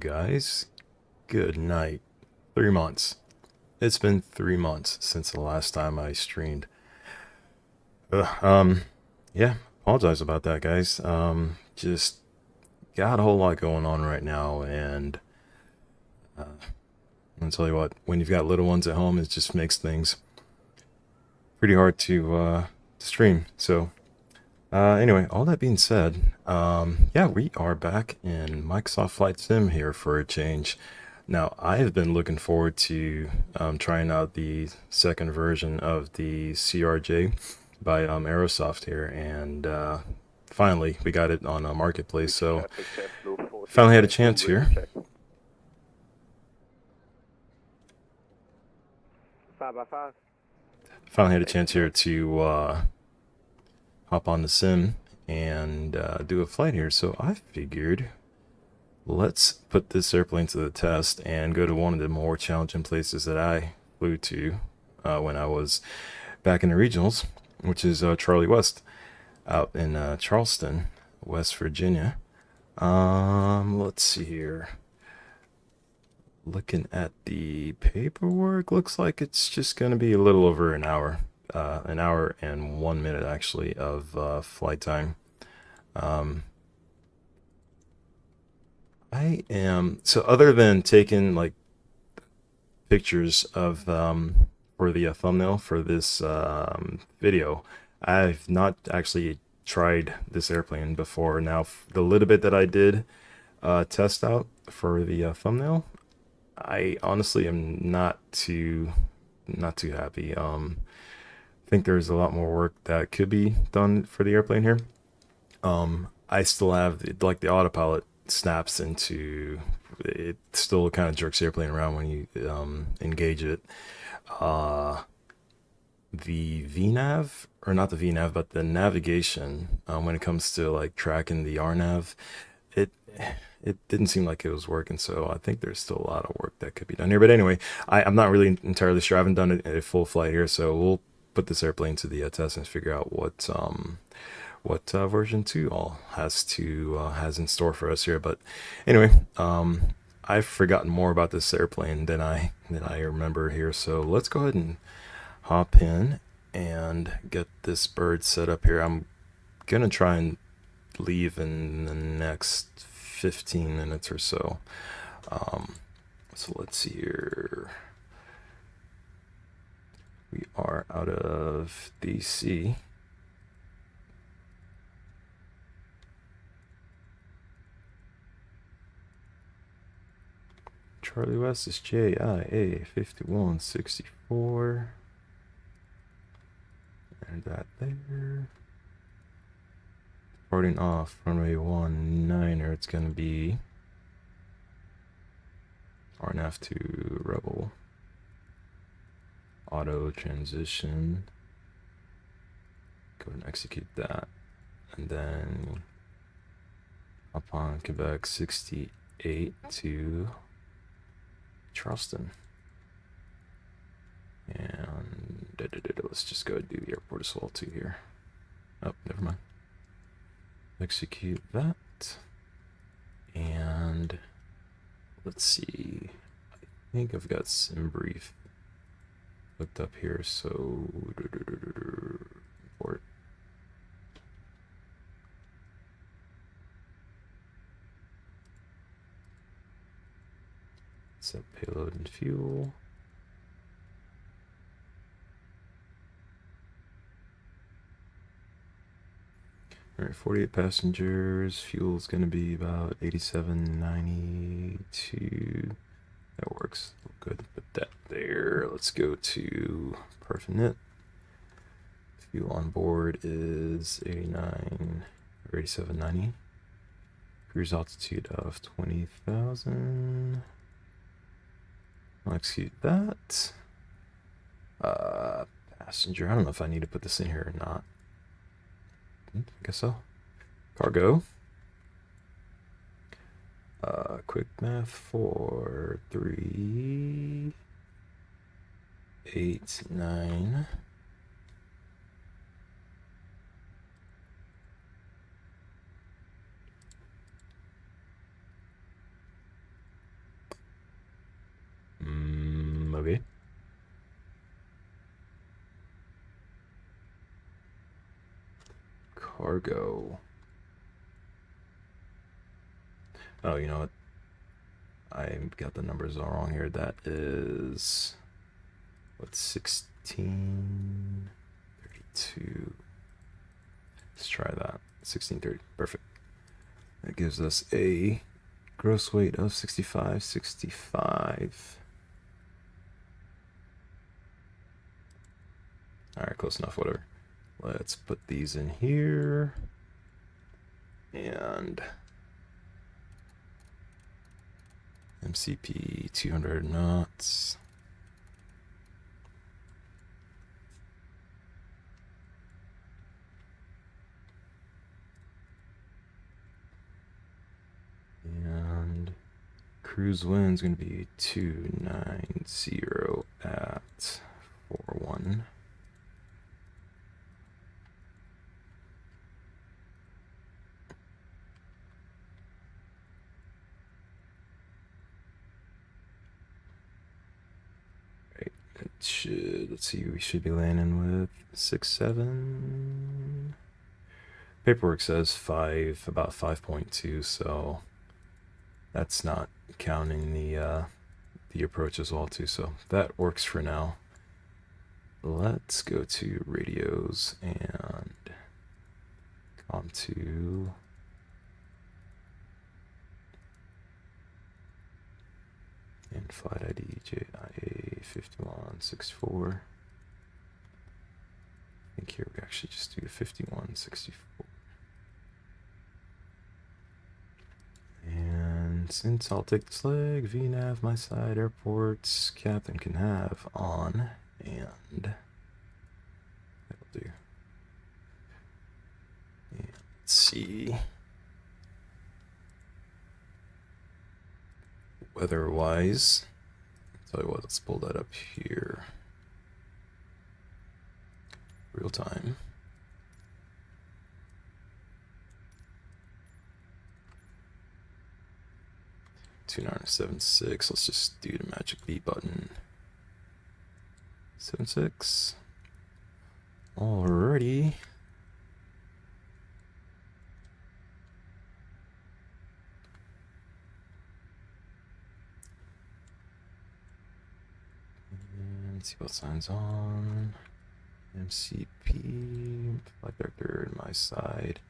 guys. Good night. 3 months. It's been 3 months since the last time I streamed. Yeah, apologize about that, guys. Just got a whole lot going on right now, and I'll tell you what, when you've got little ones at home, it just makes things pretty hard to stream. So, anyway, all that being said, yeah, we are back in Microsoft Flight Sim here for a change. Now, I have been looking forward to trying out the second version of the CRJ by Aerosoft here, and finally we got it on a marketplace. So finally had a chance here. 5x5. Finally had a chance here to hop on the sim and do a flight here. So I figured, let's put this airplane to the test and go to one of the more challenging places that I flew to when I was back in the regionals, which is Charlie West out in Charleston, West Virginia. Let's see here. Looking at the paperwork, looks like it's just going to be a little over an hour and 1 minute actually of flight time. I am, so other than taking like pictures of for the thumbnail for this video, I've not actually tried this airplane before. Now, the little bit that I did test out for the thumbnail, I honestly am not too happy. I think there's a lot more work that could be done for the airplane here. I still have like the autopilot snaps into it, still kind of jerks the airplane around when you engage it. The VNav, or not the VNav, but the navigation, when it comes to like tracking the RNav, it didn't seem like it was working. So I think there's still a lot of work that could be done here. But anyway, I'm not really entirely sure. I haven't done it a full flight here, so we'll put this airplane to the test and figure out what version 2 all has in store for us here. But anyway, I've forgotten more about this airplane than I remember here, so let's go ahead and hop in and get this bird set up here. I'm gonna try and leave in the next 15 minutes or so. So let's see here. We are out of DC. Charlie West is JIA 5164. And that there. Starting off runway 19er, it's gonna be RNAV to Rebel. Auto transition. Go ahead and execute that. And then upon Quebec 68 to Charleston. And let's just go do the airport as well too here. Oh, never mind. Execute that. And let's see. I think I've got SimBrief hooked up here, so import. Set payload and fuel. All right, 48 passengers. Fuel is going to be about 87.92. That works. Good. Put that there. Let's go to Perfinite. Fuel on board is 89 or 87.90. Cruise altitude of 20,000. I'll execute that. Passenger. I don't know if I need to put this in here or not. I guess so. Cargo. Quick math for 3, 8, 9. Okay. Cargo. Oh, you know what? I got the numbers all wrong here. That is what, 1632. Let's try that. 1630. Perfect. That gives us a gross weight of 6565. All right, close enough, whatever. Let's put these in here. And MCP 200 knots. And cruise wind's going to be 290 at 41. Let's see, we should be landing with 6.7. Paperwork says 5, about 5.2, so that's not counting the approach as well too, so that works for now. Let's go to radios and COM2. And flight ID JIA 5164. I think here we actually just do 5164. And since I'll take this leg, VNAV, my side, airports, captain can have on, and that'll do. And let's see. Weather-wise, tell you what, let's pull that up here. Real time. Two 976. Let's just do the magic B button. 76. Alrighty. Let's see what signs on. MCP, flight director, my side.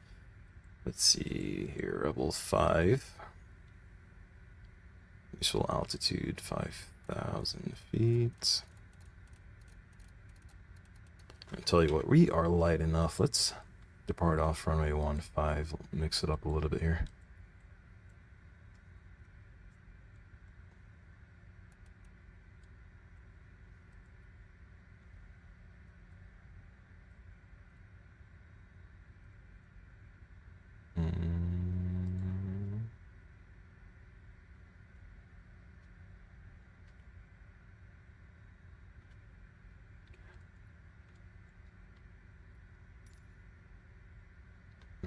Let's see here, Rebel 5. Initial altitude 5,000 feet. I'll tell you what, we are light enough. Let's depart off runway 15, mix it up a little bit here.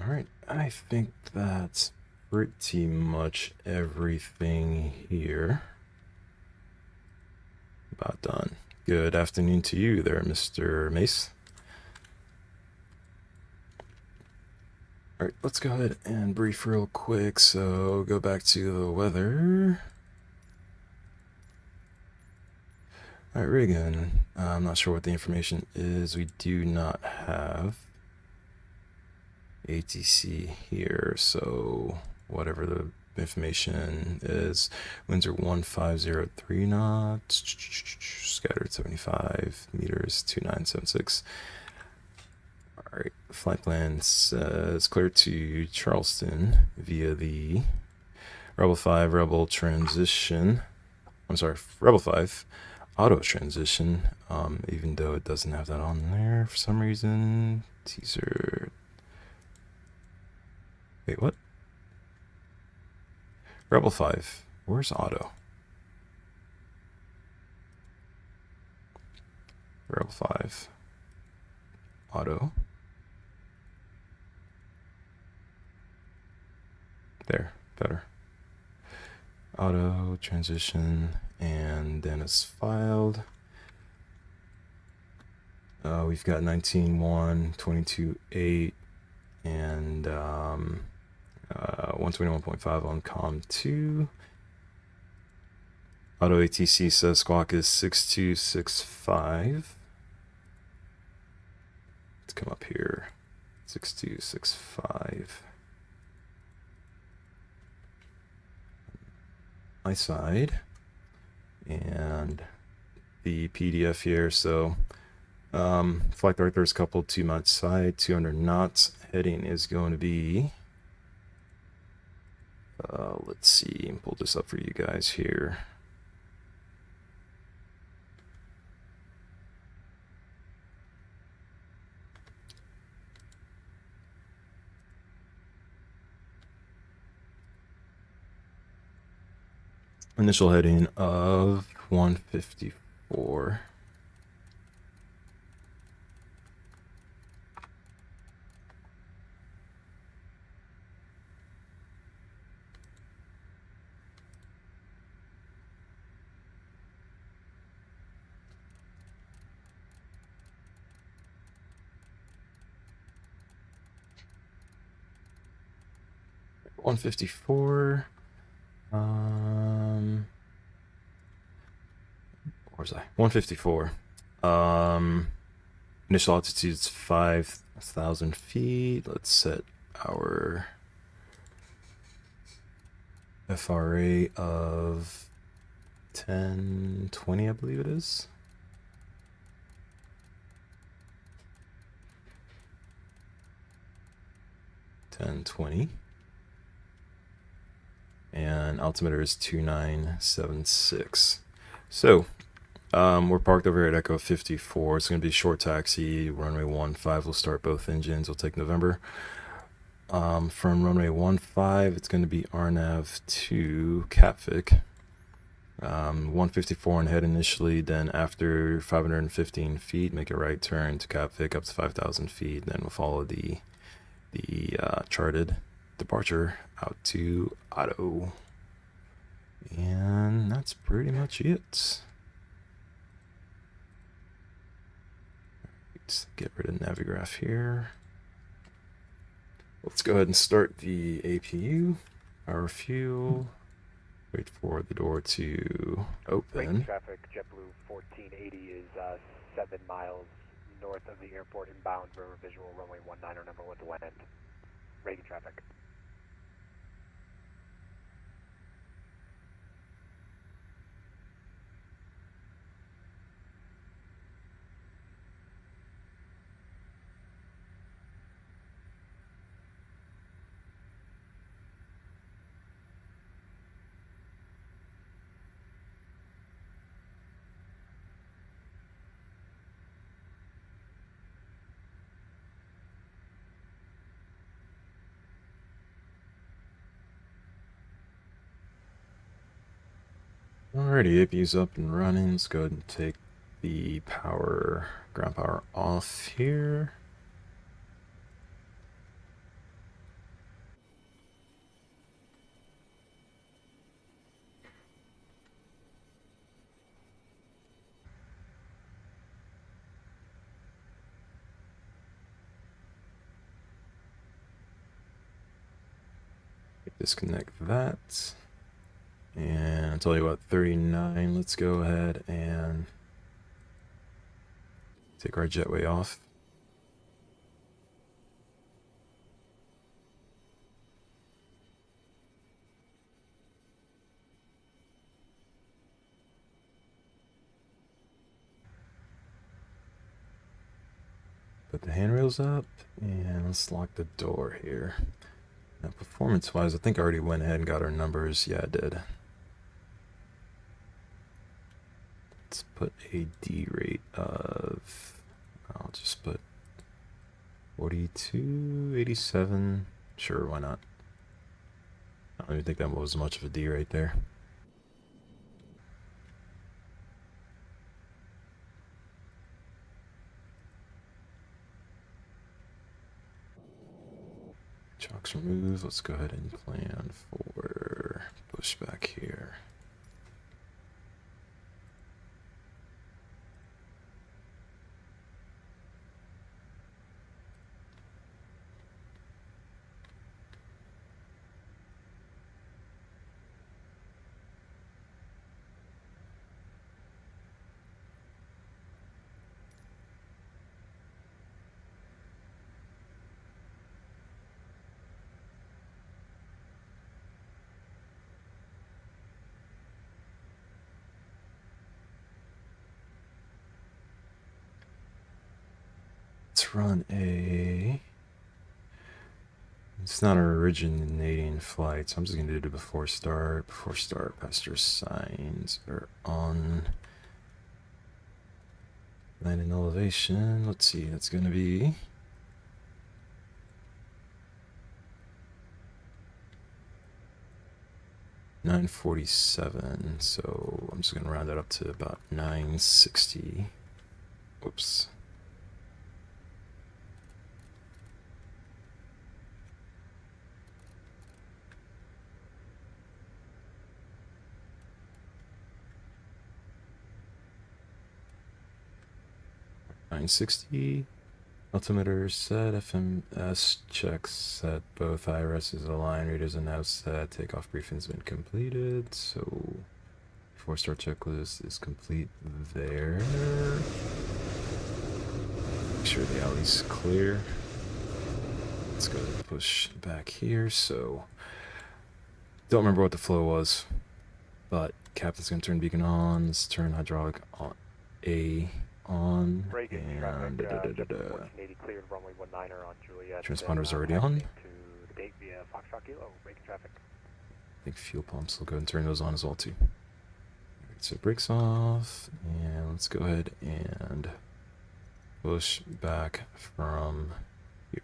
Alright, I think that's pretty much everything here. About done. Good afternoon to you there, Mr. Mace. Alright, let's go ahead and brief real quick. So, go back to the weather. Alright, Reagan. I'm not sure what the information is. We do not have ATC here, so whatever the information is, winds are 1503 knots, scattered 75 meters, 2976. All right, flight plan says clear to Charleston via the Rebel 5 Rebel transition. I'm sorry, Rebel 5 auto transition, even though it doesn't have that on there for some reason. Teaser. Wait, what? Rebel 5. Where's auto? Rebel 5. Auto. There. Better. Auto, transition, and then it's filed. We've got 19.1, 22.8, and 121.5 on COM2. Auto ATC says squawk is 6265. Let's come up here. 6265. My side. And the PDF here. So flight director is coupled to my side, 200 knots. Heading is going to be, let's see, pull this up for you guys here. Initial heading of 154. .154. Where's I? 154. Initial altitude is 5,000 feet. Let's set our FRA of 1020, I believe it is. .1020. And altimeter is 2976. So we're parked over here at Echo 54. It's going to be short taxi. Runway 15 will start both engines. We'll take November. From runway 15, it's going to be RNAV to Catvic. 154 on head initially, then after 515 feet, make a right turn to Catvic up to 5,000 feet. Then we'll follow the charted departure out to Otto. And that's pretty much it. Let's get rid of Navigraph here. Let's go ahead and start the APU. Our fuel. Wait for the door to open. Lake traffic, JetBlue 1480 is 7 miles north of the airport inbound for visual runway 19 or number 1 to land. Reagan traffic. Alrighty, APU's up and running. Let's go ahead and take the power, ground power off here. Disconnect that. And I'll tell you what, 39, let's go ahead and take our jetway off. Put the handrails up, and let's lock the door here. Now, performance-wise, I think I already went ahead and got our numbers. Yeah, I did. Let's put a D rate of, I'll just put 4287. Sure, why not? I don't even think that was much of a D right there. Chocks removed. Let's go ahead and plan for pushback here. let's run a... It's not an originating flight, so I'm just going to do the before start. Before start, passenger signs are on. Landing elevation, let's see, that's going to be... $947, so I'm just going to round that up to about $960. Whoops. $960. Altimeter set, FMS checks set, both IRSs align, readers announced that takeoff briefing's been completed, so before start checklist is complete there. Make sure the alley's clear. Let's go ahead and push back here, so don't remember what the flow was, but captain's gonna turn beacon on, let's turn hydraulic on A. On and cleared runway 19er on Juliet. Transponder's already on. To the gate via Foxtrot Kilo, braking traffic. I think fuel pumps will go and turn those on as well too. Alright, so brakes off, and let's go ahead and push back from here.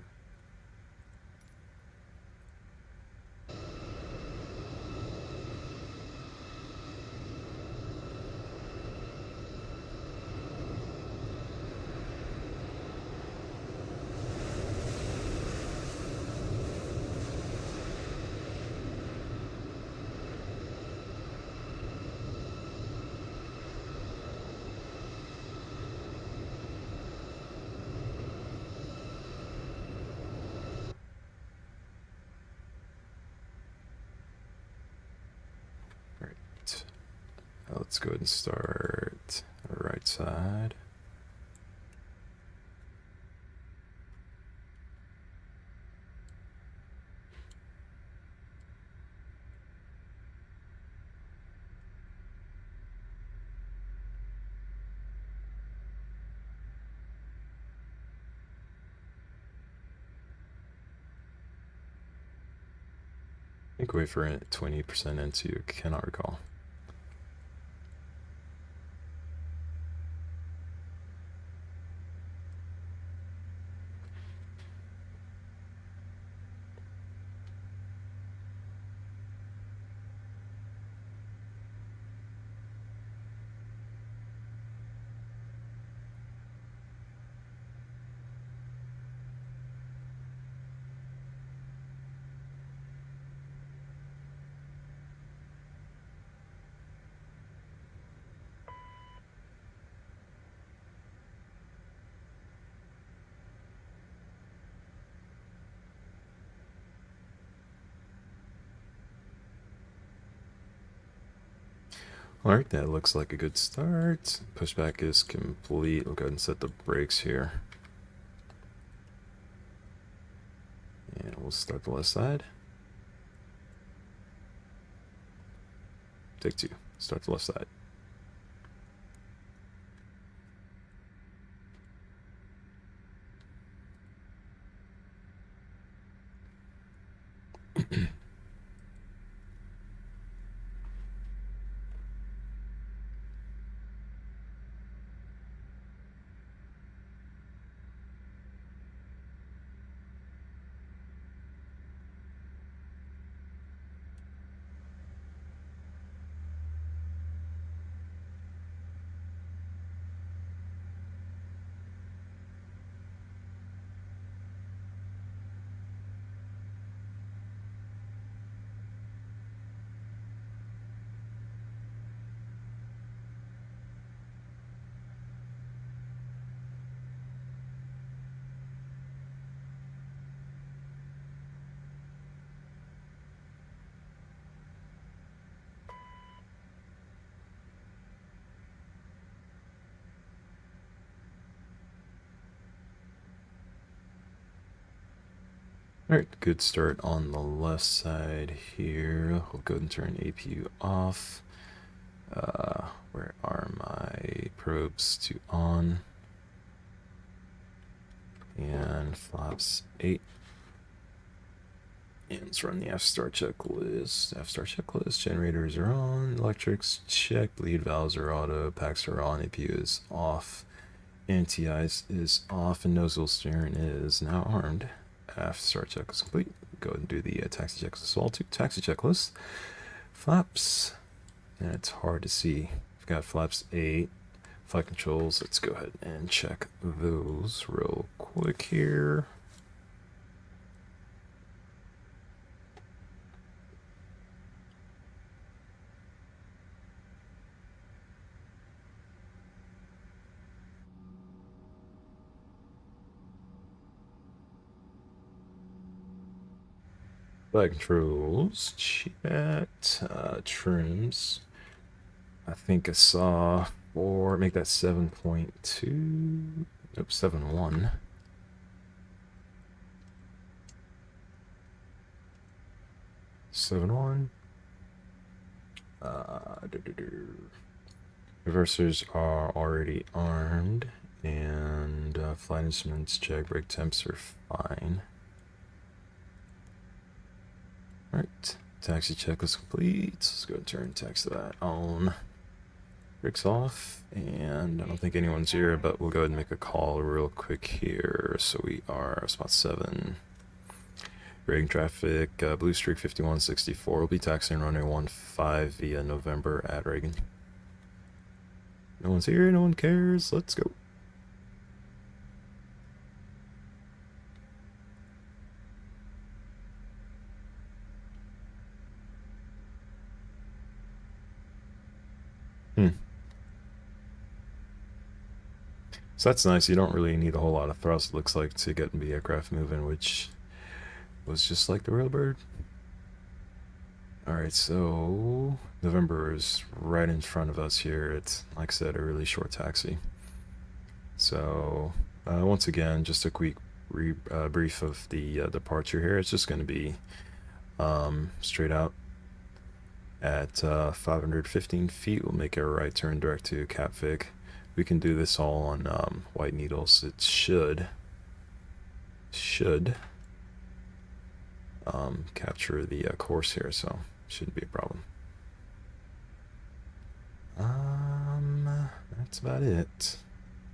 Let's go ahead and start the right side. I think wait for 20% into, cannot recall. Alright, that looks like a good start. Pushback is complete. We'll go ahead and set the brakes here. And we'll start the left side. Take two. Start the left side. Alright, good start on the left side here. We'll go ahead and turn APU off. Where are my probes to on? And flaps 8. And let's run the F-star checklist. F-star checklist. Generators are on. Electrics checked. Bleed valves are auto. Packs are on. APU is off. Anti-ice is off. And nozzle steering is now armed. F-star check is complete. Go ahead and do the taxi checklist as well too. Taxi checklist. Flaps. And it's hard to see. We've got flaps 8. Flight controls. Let's go ahead and check those real quick here. Flight controls, checked. Trims. I think I saw make that 7.2. Nope, 7.1. Reversers are already armed, and flight instruments check. Brake temps are fine. Alright, taxi checklist complete. Let's go turn taxi that on. Brakes off, and I don't think anyone's here, but we'll go ahead and make a call real quick here. So we are spot 7. Rating traffic, Blue Streak 5164. We'll be taxiing runway 15 via November at Reagan. No one's here, no one cares. Let's go. So that's nice. You don't really need a whole lot of thrust, it looks like, to get the aircraft moving, which was just like the Railbird. Alright, so November is right in front of us here. It's, like I said, a really short taxi. So once again, just a quick brief of the departure here. It's just going to be straight out at 515 feet. We'll make a right turn direct to Capvic. We can do this all on white needles. It should capture the course here, so shouldn't be a problem. That's about it.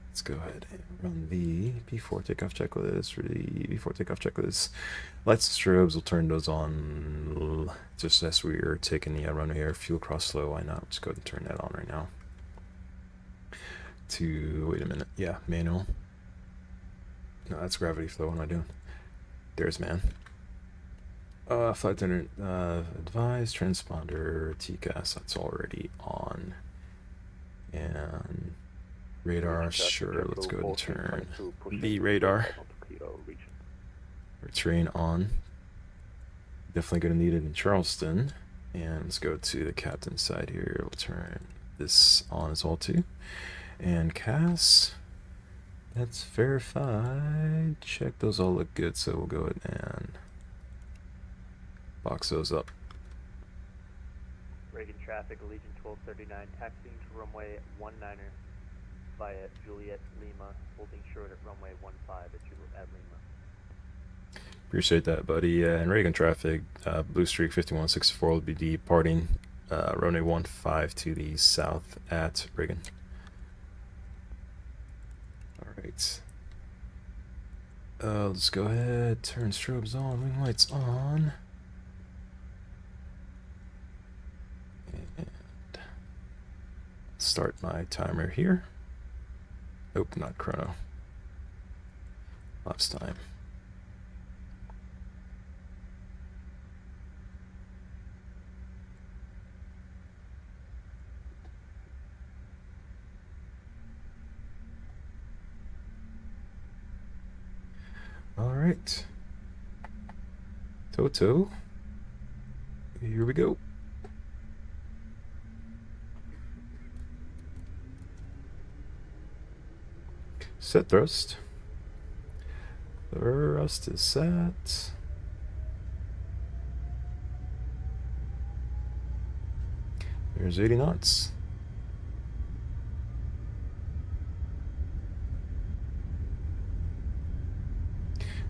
Let's go ahead and run the before takeoff checklist. Before takeoff checklist. Lights and strobes, we'll turn those on just as we are taking the runway here. Fuel cross slow, why not? Let's go ahead and turn that on right now. Wait a minute, yeah, manual. No, that's gravity flow. What am I doing? There's man. Flight attendant advised, transponder, TCAS, that's already on. And radar, sure, let's go ahead and turn the radar. Terrain on. Definitely going to need it in Charleston. And let's go to the captain's side here. We'll turn this on as well too. And CAS, that's verified. Check those all look good, so we'll go ahead and box those up. Reagan traffic, Allegiant 1239, taxiing to runway 19er via Juliet Lima, holding short at runway 15 at Lima. Appreciate that, buddy. And Reagan traffic, Blue Streak 5164 will be departing runway 15 to the south at Reagan. Alright. Let's go ahead, turn strobes on, wing lights on. And start my timer here. Nope, not chrono. Lapse time. All right. Toto. Here we go. Set thrust. Thrust is set. There's 80 knots.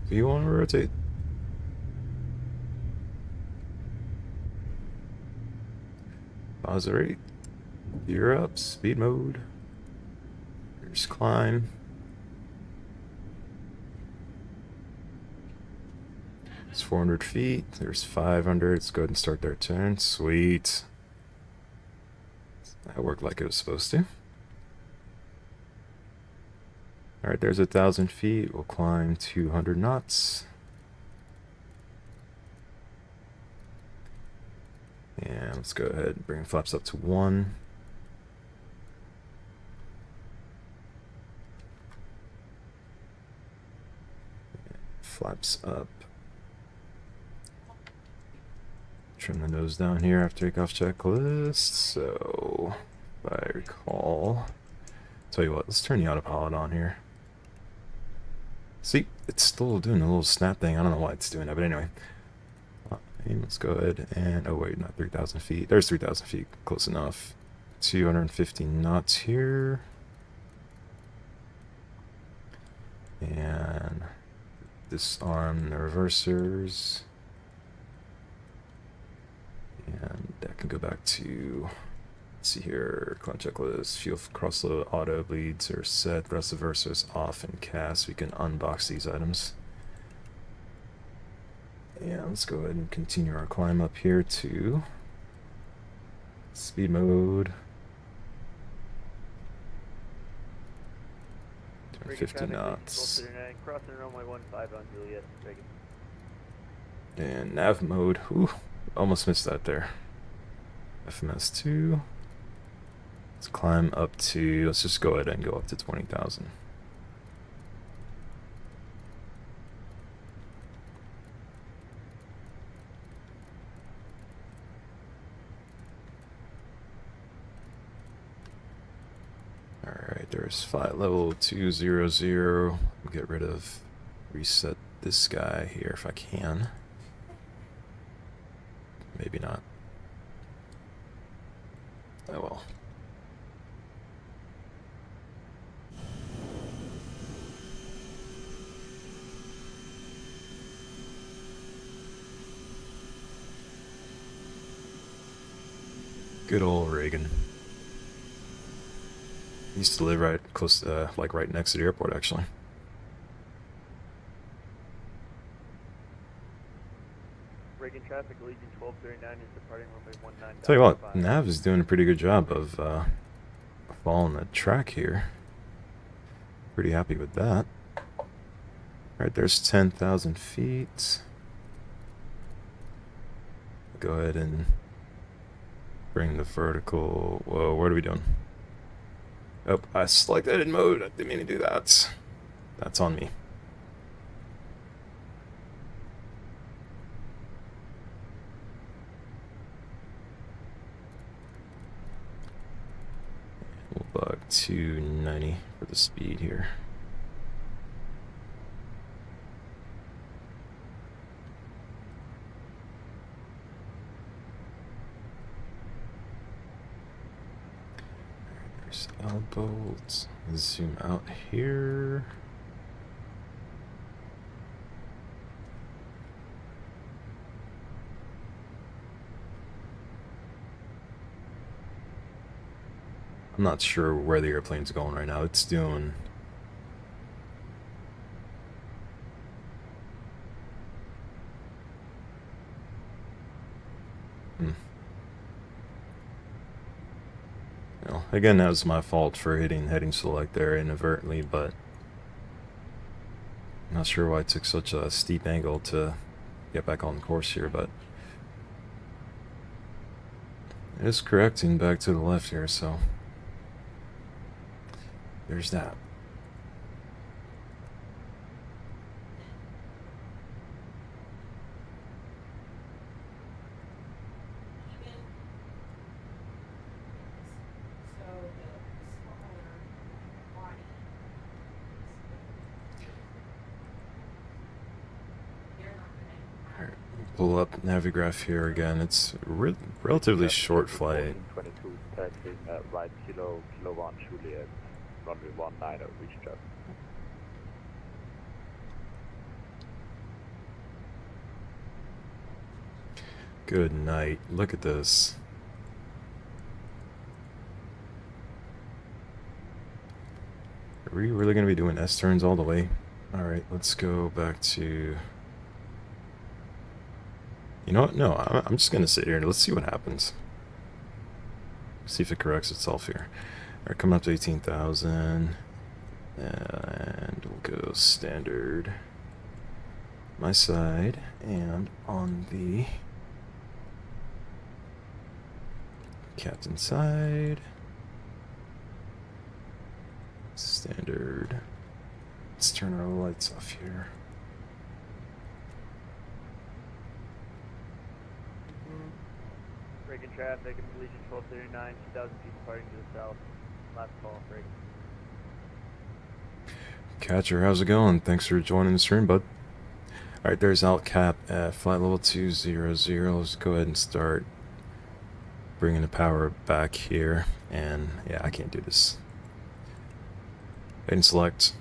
Do you want to rotate? Pause rate. Gear up. Speed mode. Here's climb. It's 400 feet. There's 500. Let's go ahead and start their turn. Sweet. That worked like it was supposed to. Alright, there's 1,000 feet. We'll climb 200 knots. And let's go ahead and bring flaps up to 1. Flaps up. Trim the nose down here after takeoff checklist. So, if I recall, tell you what, let's turn the autopilot on here. See, it's still doing a little snap thing. I don't know why it's doing that, but anyway. Let's go ahead and, oh wait, not 3,000 feet. There's 3,000 feet, close enough. 250 knots here. And disarm the reversers. And that can go back to, let's see here, climb checklist, fuel crossload, auto bleeds are set, rest of reversers off and cast. We can unbox these items. And let's go ahead and continue our climb up here to speed mode. 50 knots. Crossing runway 15 on Juliet, Reagan. And nav mode. Ooh, almost missed that there. FMS2. Let's climb up to, let's just go ahead and go up to 20,000. Alright, there's flight level 200. Get rid of, reset this guy here if I can. Maybe not. Oh well. Good old Reagan. He used to live right close, like right next to the airport, actually. Reagan traffic, Legion 1239 is departing runway 19. Tell you what, Nav is doing a pretty good job of following the track here. Pretty happy with that. Alright, there's 10,000 feet. Go ahead and bring the vertical. Whoa, what are we doing? Oh, I selected in mode. I didn't mean to do that. That's on me. We'll bug 290 for the speed here. There's elbows. Zoom out here. I'm not sure where the airplane's going right now. It's doing... Well, again, that was my fault for hitting heading select there inadvertently, but I'm not sure why it took such a steep angle to get back on course here, but it is correcting back to the left here, so there's that. Pull up Navigraph here again. It's a relatively short flight. 22 taxiing right kilo 1 Juliet, runway 19, reach traffic. Good night. Look at this. Are we really going to be doing S-turns all the way? Alright, let's go back to... You know what? No, I'm just going to sit here and let's see what happens. See if it corrects itself here. Alright, coming up to 18,000. And we'll go standard. My side. And on the captain side. Standard. Let's turn our lights off here. Breaking traffic, Legion 1239, 2,000 feet departing to the south. Last call, break. Catcher, how's it going? Thanks for joining the stream, bud. Alright, there's Altcap at flight level 200. Let's go ahead and start bringing the power back here. And yeah, I can't do this. Go ahead and select.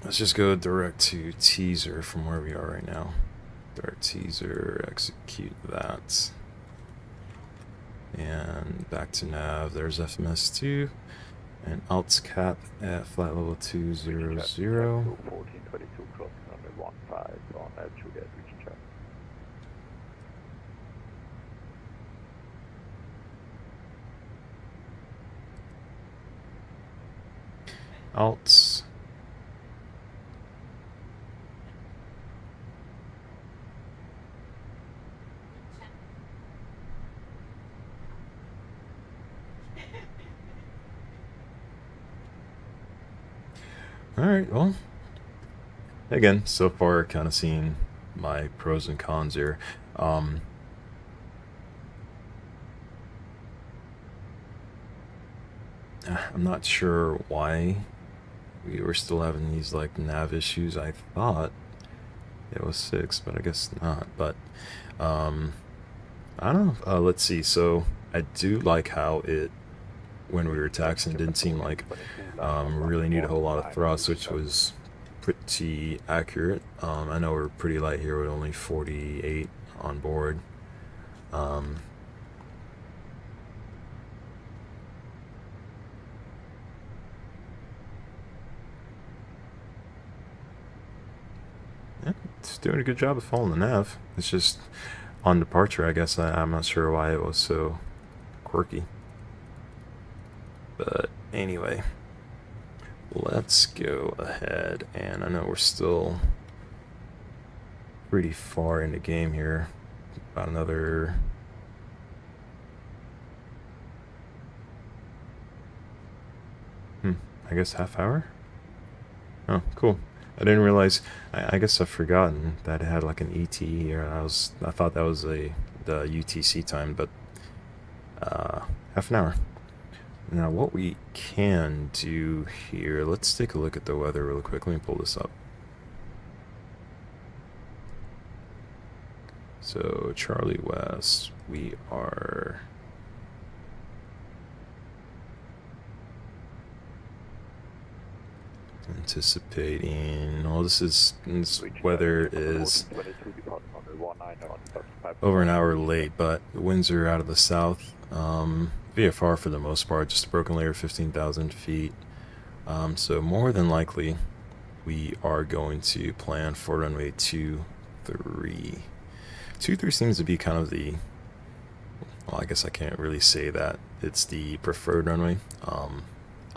Let's just go direct to teaser from where we are right now. Direct teaser, execute that. And back to nav, there's FMS2. And Alt's cap at flight level 200. 1422 crossing runway 15 on Juliet, reaching check. Alts. Alright, well, again, so far kind of seeing my pros and cons here. I'm not sure why we were still having these like nav issues. I thought it was fixed, but I guess not. But I don't know. Let's see. So I do like how it, when we were taxiing, it didn't seem like really need a whole lot of thrust, which was pretty accurate. I know we're pretty light here with only 48 on board. Yeah, it's doing a good job of following the nav. It's just on departure, I guess. I'm not sure why it was so quirky. But anyway, let's go ahead, and I know we're still pretty far in the game here. About another I guess half hour. Oh, cool. I didn't realize. I guess I've forgotten that it had like an ET here. I thought that was the UTC time, but half an hour. Now, what we can do here, let's take a look at the weather real quick. Let me pull this up. So, Charlie West, we are... anticipating... Well, this weather is over an hour late, but the winds are out of the south. VFR for the most part, just a broken layer, 15,000 feet. So more than likely, we are going to plan for runway 23. 23 seems to be kind of the, well, I guess I can't really say that it's the preferred runway.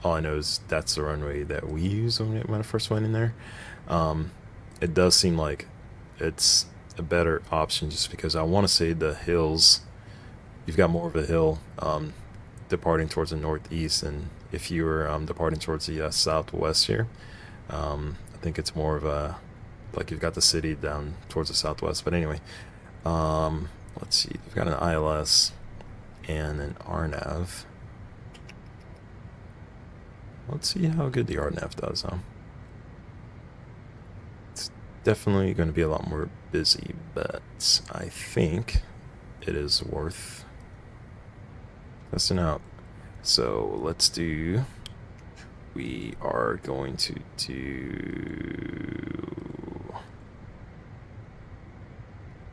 All I know is that's the runway that we used when I first went in there. It does seem like it's a better option just because I want to say the hills, you've got more of a hill departing towards the northeast, and if you were departing towards the southwest here, I think it's more of a, like you've got the city down towards the southwest. But anyway, let's see, we've got an ILS and an RNAV. Let's see how good the RNAV does, huh? It's definitely going to be a lot more busy, but I think it is worth testing out. So let's do we are going to do...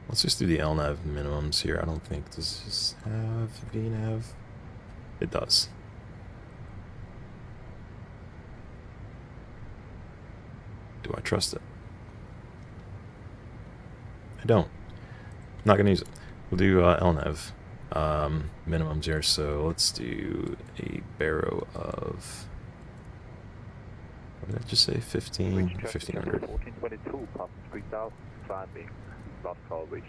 Let's just do the LNAV minimums here. I don't think, does this have VNAV? It does. Do I trust it? I don't. Not gonna use it. We'll do LNAV minimums here. So let's do a barrow of, what did I just say? 1500. 1422, pump 3000, climbing, lost call reach.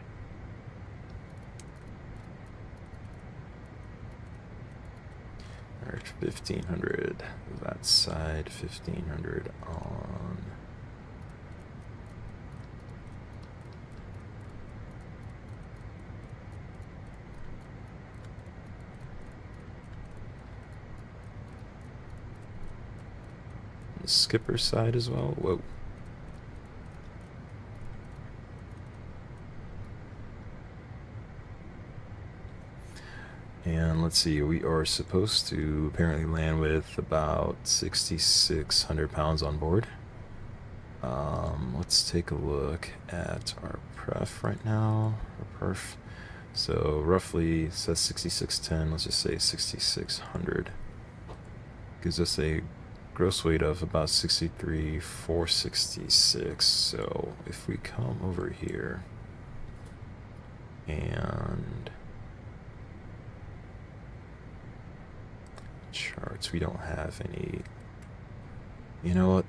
Alright, 1500 that side, 1500 on. The skipper side as well. Whoa. And let's see, we are supposed to apparently land with about 6,600 pounds on board. Let's take a look at our pref right now, our perf. So roughly it says 6610, let's just say 6,600. Gives us a gross weight of about 63,466. So if we come over here and charts, we don't have any. You know what?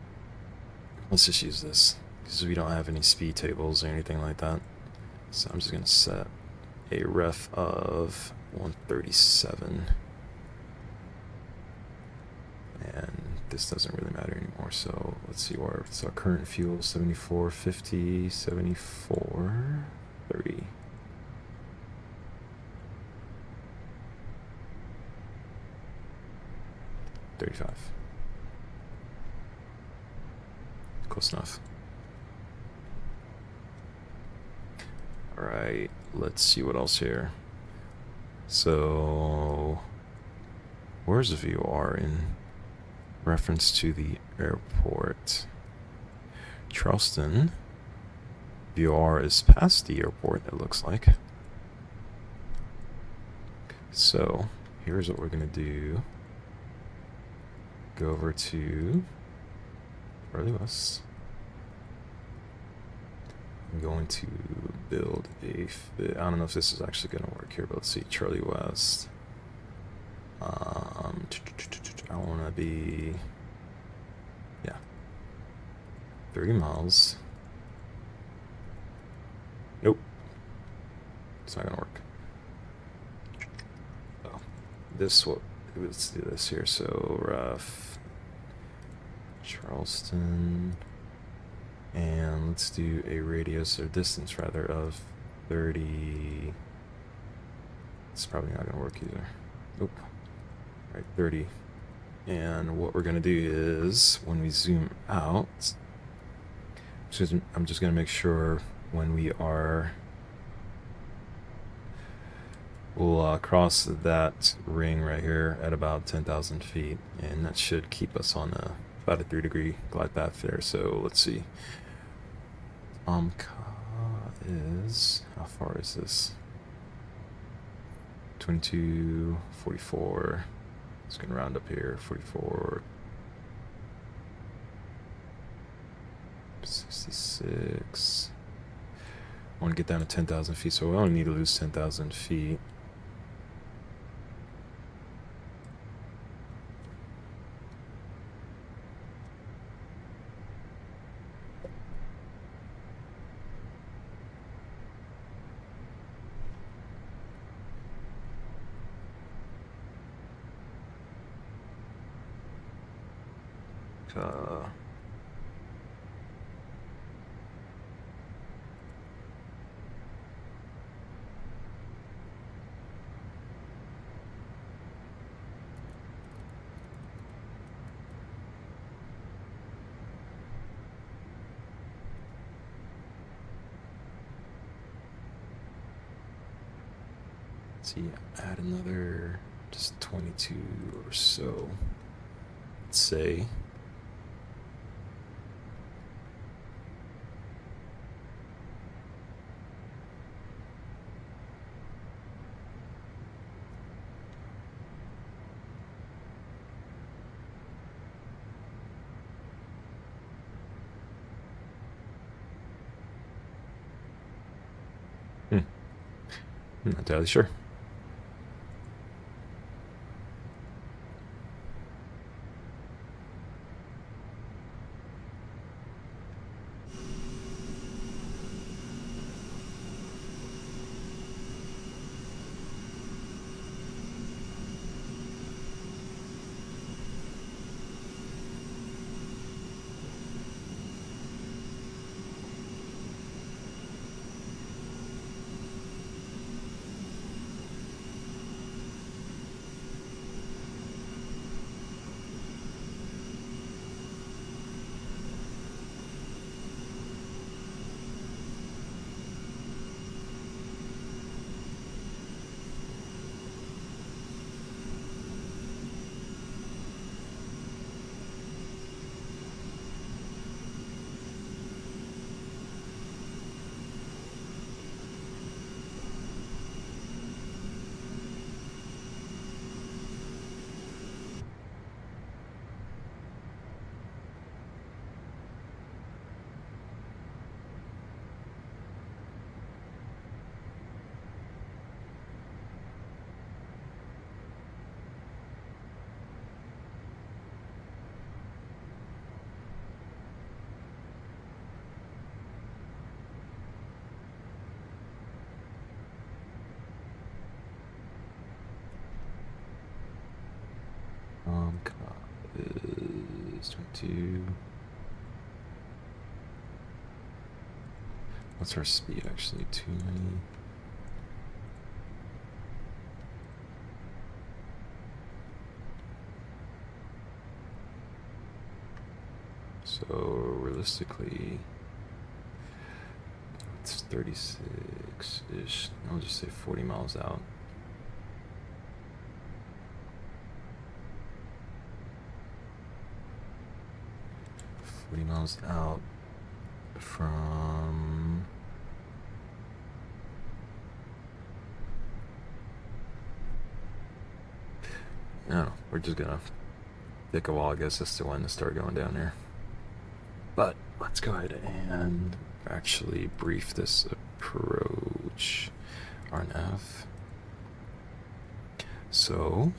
Let's just use this because we don't have any speed tables or anything like that. So I'm just gonna set a ref of 137. And this doesn't really matter anymore. So let's see where it's our current fuel, 74.50, 74.30. $35. Close enough. Alright, let's see what else here. So, where's the VOR in reference to the airport? Charleston. VOR is past the airport, it looks like. So, here's what we're going to do. Go over to Charlie West. I'm going to build a fit. I don't know if this is actually going to work here, but let's see. Charlie West. I want to be, yeah, 30 miles. Nope. It's not going to work. Oh, this what? Let's do this here. So rough Charleston, and let's do a radius or distance rather of 30. It's probably not gonna work either. Nope. All right, 30. And what we're gonna do is when we zoom out, I'm just gonna make sure when we are, we'll cross that ring right here at about 10,000 feet, and that should keep us on about a 3-degree glide path there. So let's see. Is, how far is this? 2244. It's gonna round up here. 44. 66. I want to get down to 10,000 feet, so we only need to lose 10,000 feet. See, add another just 22 or so. say. I'm not entirely sure. Is 22. What's our speed actually? 290. So realistically, it's 36-ish. I'll just say 40 miles out. Miles out from I don't know, we're just gonna take a while, I guess, as to when to start going down here. But let's go ahead and actually brief this approach RNAV. So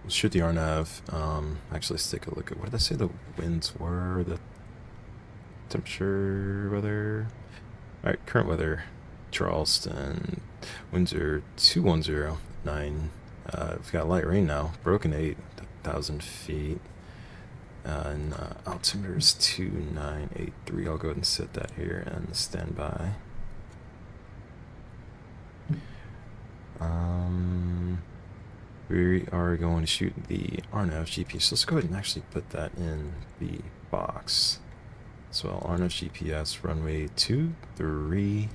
let's shoot the RNAV. Actually, let's take a look at what did I say the winds were, the temperature, weather. All right, current weather, Charleston, winds are 2109. We've got light rain now, broken 8,000 feet, and altimeter is 2983. I'll go ahead and set that here and stand by. We are going to shoot the RNAV GPS. Let's go ahead and actually put that in the box. So RNAV GPS, runway 23,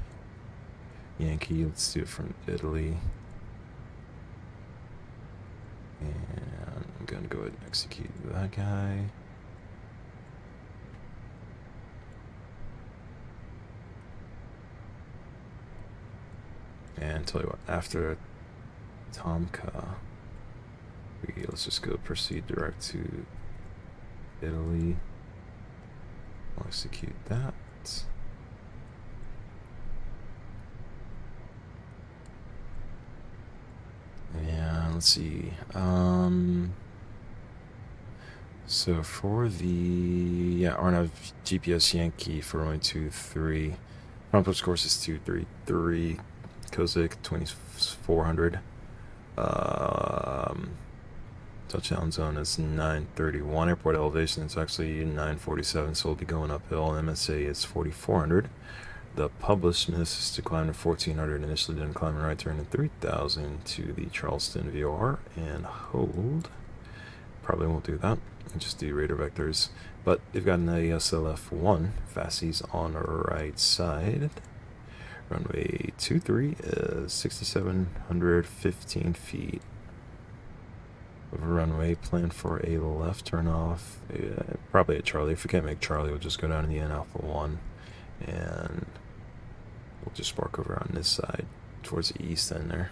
Yankee. Let's do it from Italy. And I'm going to go ahead and execute that guy. And tell you what, after Tomka, let's just go proceed direct to Italy. I'll execute that. And let's see. So for the RNAV GPS Yankee for runway 23, prompt approach course is 233, Kozik 2400. Touchdown zone is 931. Airport elevation is actually 947, so we'll be going uphill. MSA is 4400. The published miss is to climb to 1400. Initially didn't climb and right turn to 3000 to the Charleston VOR and hold. Probably won't do that. I'll just do radar vectors. But they've got an ASLF1. Fassies on the right side. Runway 23 is 6,715 feet. runway, plan for a left turn off, probably at Charlie. If we can't make Charlie, we'll just go down to the N Alpha 1, and we'll just spark over on this side towards the east end there.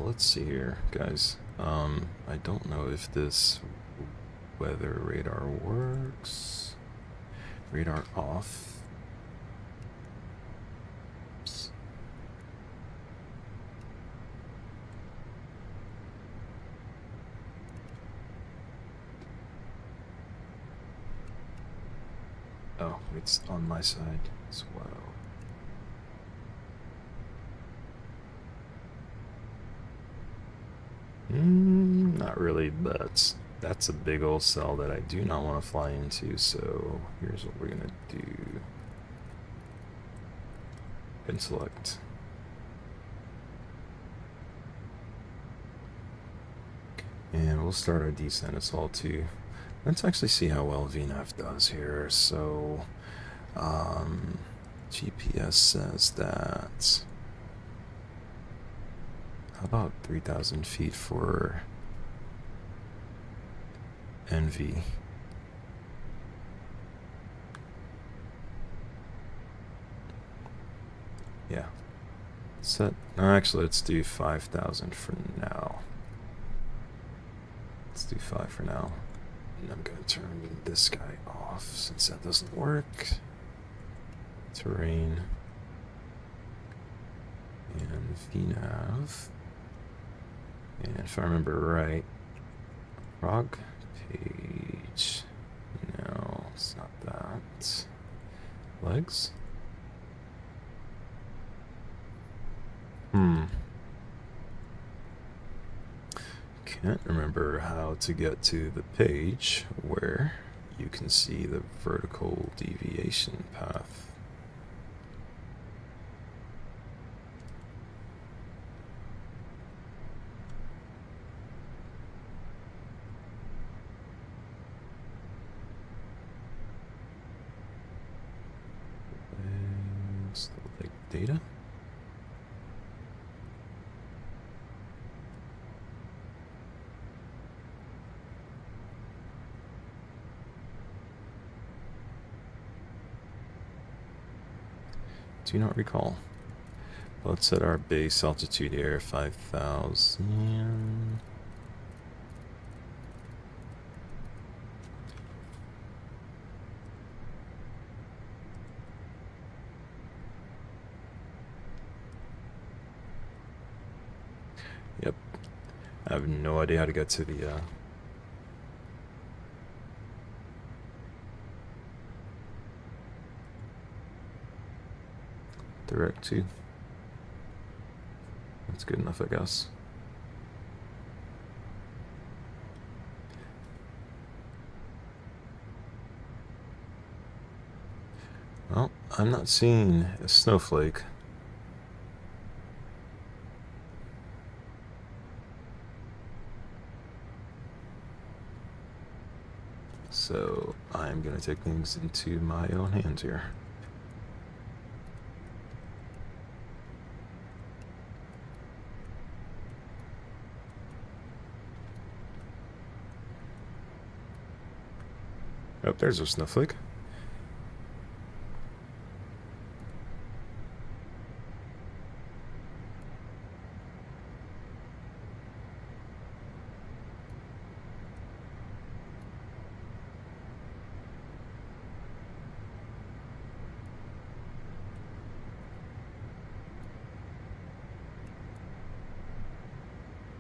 let's see here, guys. I don't know if this weather radar works. Radar off. Oops. Oh, it's on my side as well. Not really, but that's a big old cell that I do not want to fly into, so here's what we're gonna do. And select. And we'll start our descent as well too. Let's actually see how well VNAV does here. So, GPS says that. How about 3,000 feet for NV? Yeah. Set. No, actually, let's do 5,000 for now. Let's do 5 for now. And I'm going to turn this guy off since that doesn't work. Terrain. And VNAV. And if I remember right, prog page. No, it's not that. Legs? Can't remember how to get to the page where you can see the vertical deviation path. Like data. Do not recall. Let's set our base altitude here, 5,000. Yep. I have no idea how to get to the direct to. That's good enough, I guess. Well, I'm not seeing a snowflake. So I'm gonna take things into my own hands here. Oh, there's a snowflake.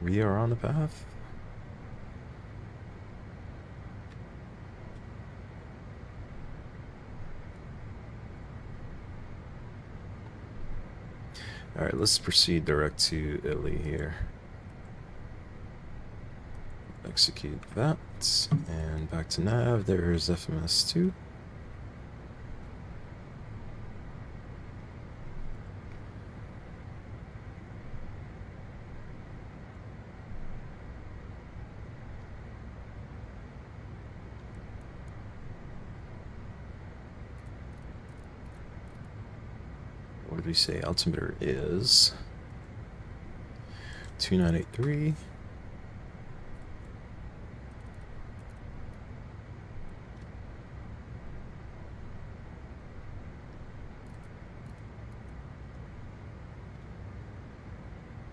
We are on the path. All right, let's proceed direct to Italy here. Execute that, and back to nav. There's FMS2. What did we say? Altimeter is 2983.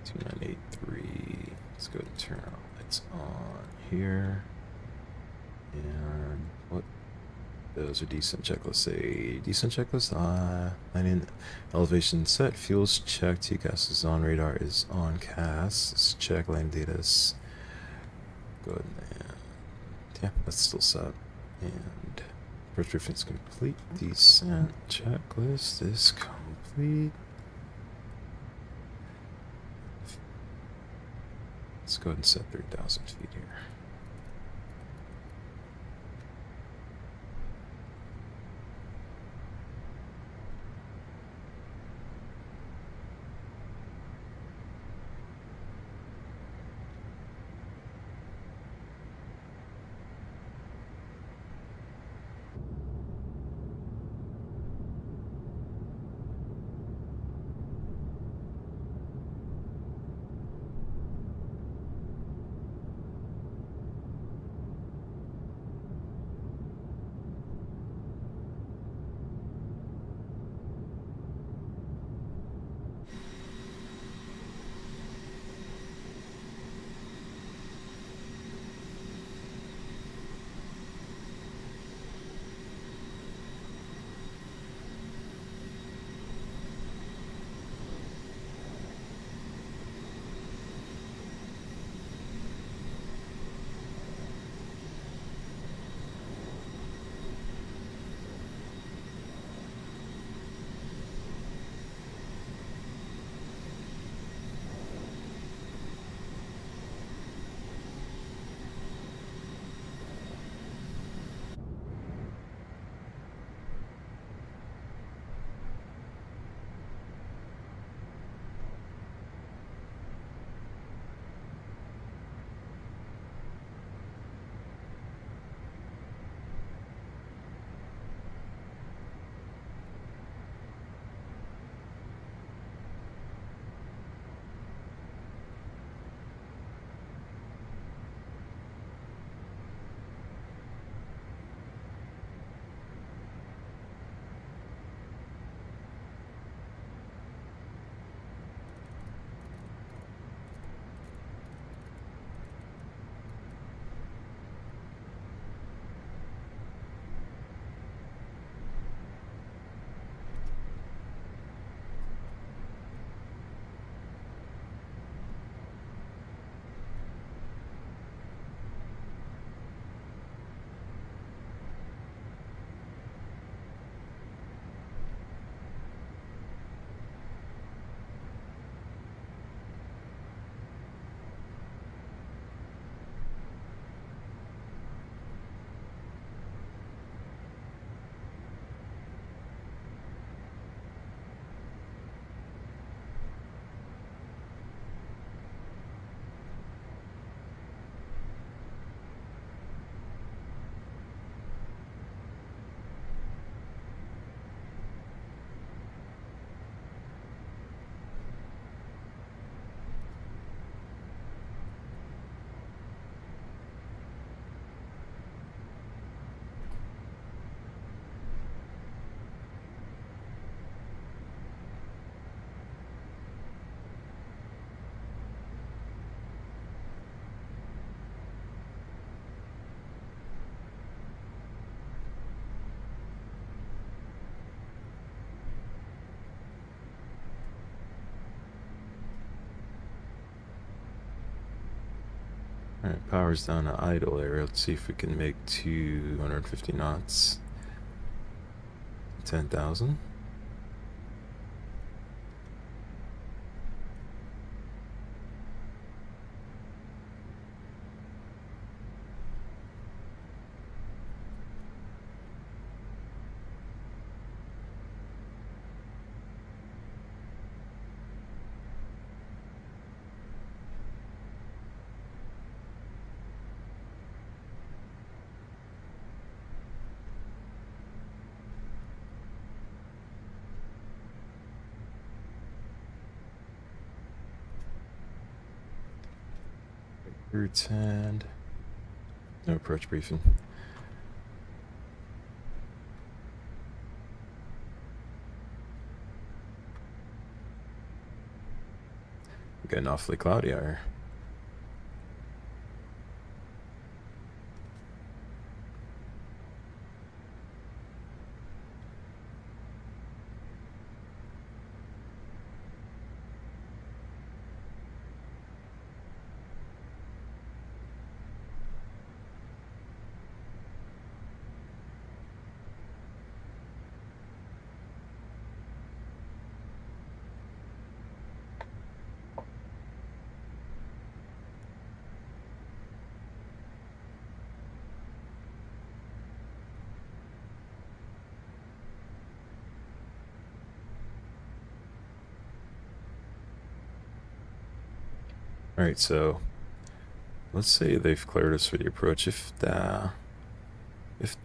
2983. Let's go and turn our lights on here. And what? Those are decent checklists. Say decent checklist. Landing elevation set. Fuels checked. TCAS is on. Radar is on. CAS. Let's check landing data. Good. And yeah, that's still set. And first briefing is complete. Descent checklist is complete. Let's go ahead and set 3,000 feet here. Alright, power's down to idle area. Let's see if we can make 250 knots. 10,000. Routes and no approach briefing. Getting awfully cloudy out here. Alright, so let's say they've cleared us for the approach. If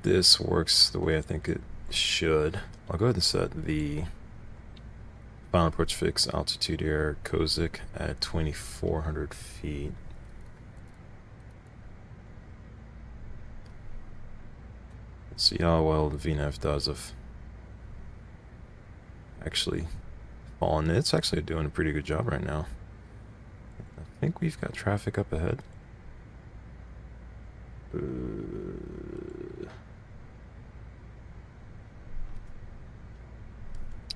this works the way I think it should, I'll go ahead and set the final approach fix altitude air Kozik at 2,400 feet. Let's see how well the VNAV does of actually falling. It's actually doing a pretty good job right now. I think we've got traffic up ahead.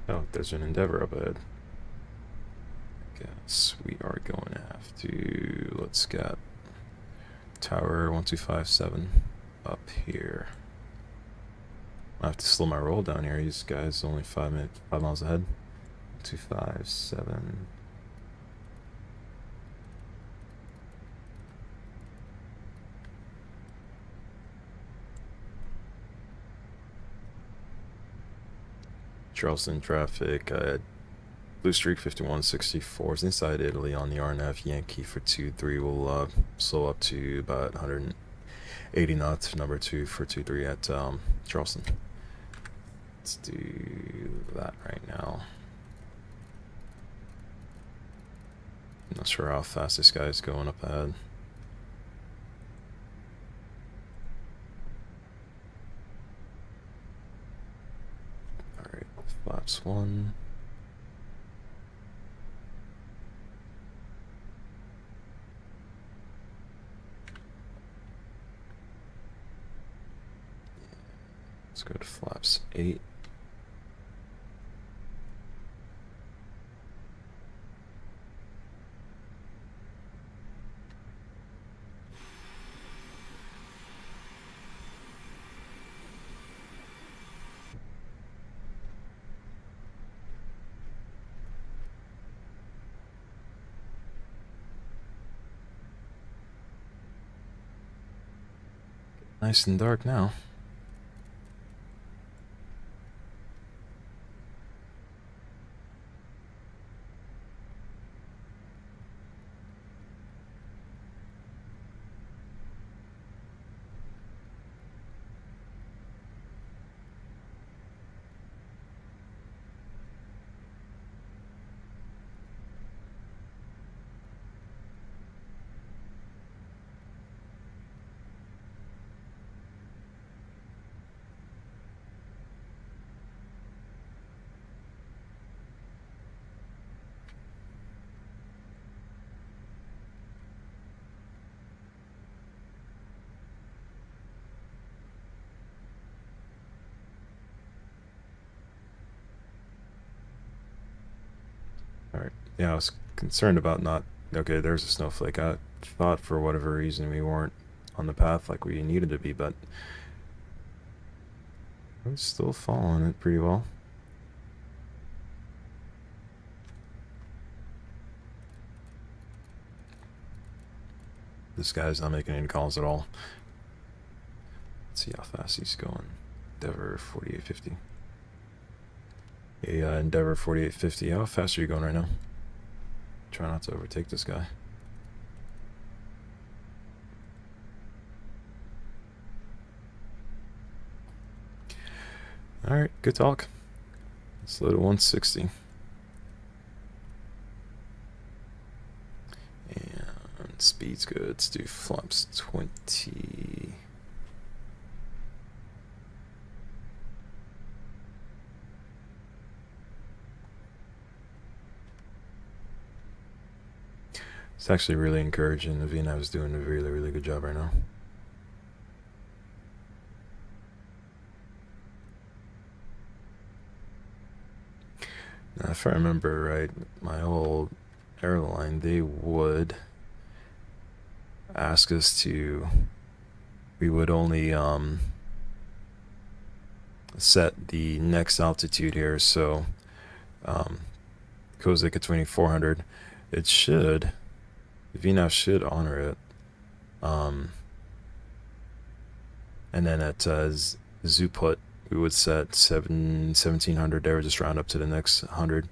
Oh, there's an Endeavor up ahead. I guess we are going to have to, let's get Tower 1257 up here. I have to slow my roll down here. These guys only 5 miles ahead. 257. Charleston traffic, Blue Streak 5164 is inside Italy on the RNF. Yankee for 23 will slow up to about 180 knots. Number 2 for 23 at Charleston. Let's do that right now. I'm not sure how fast this guy is going up ahead. Alright, flaps 1. Let's go to flaps 8. Nice and dark now. Alright, yeah, I was concerned about not... Okay, there's a snowflake. I thought for whatever reason we weren't on the path like we needed to be, but we're still following it pretty well. This guy's not making any calls at all. Let's see how fast he's going. Endeavor 4850. Yeah, Endeavor 4850. How fast are you going right now? Try not to overtake this guy. Alright, good talk. Let's load at 160. And speed's good. Let's do flaps 20. It's actually really encouraging. The VNAV is doing a really, really good job right now. Now, if I remember right, my old airline, they would ask us to, we would only set the next altitude here. So Kozak at 2400, it should, the VNAV should honor it. And then at Zuput, we would set 1700 there, just round up to the next 100.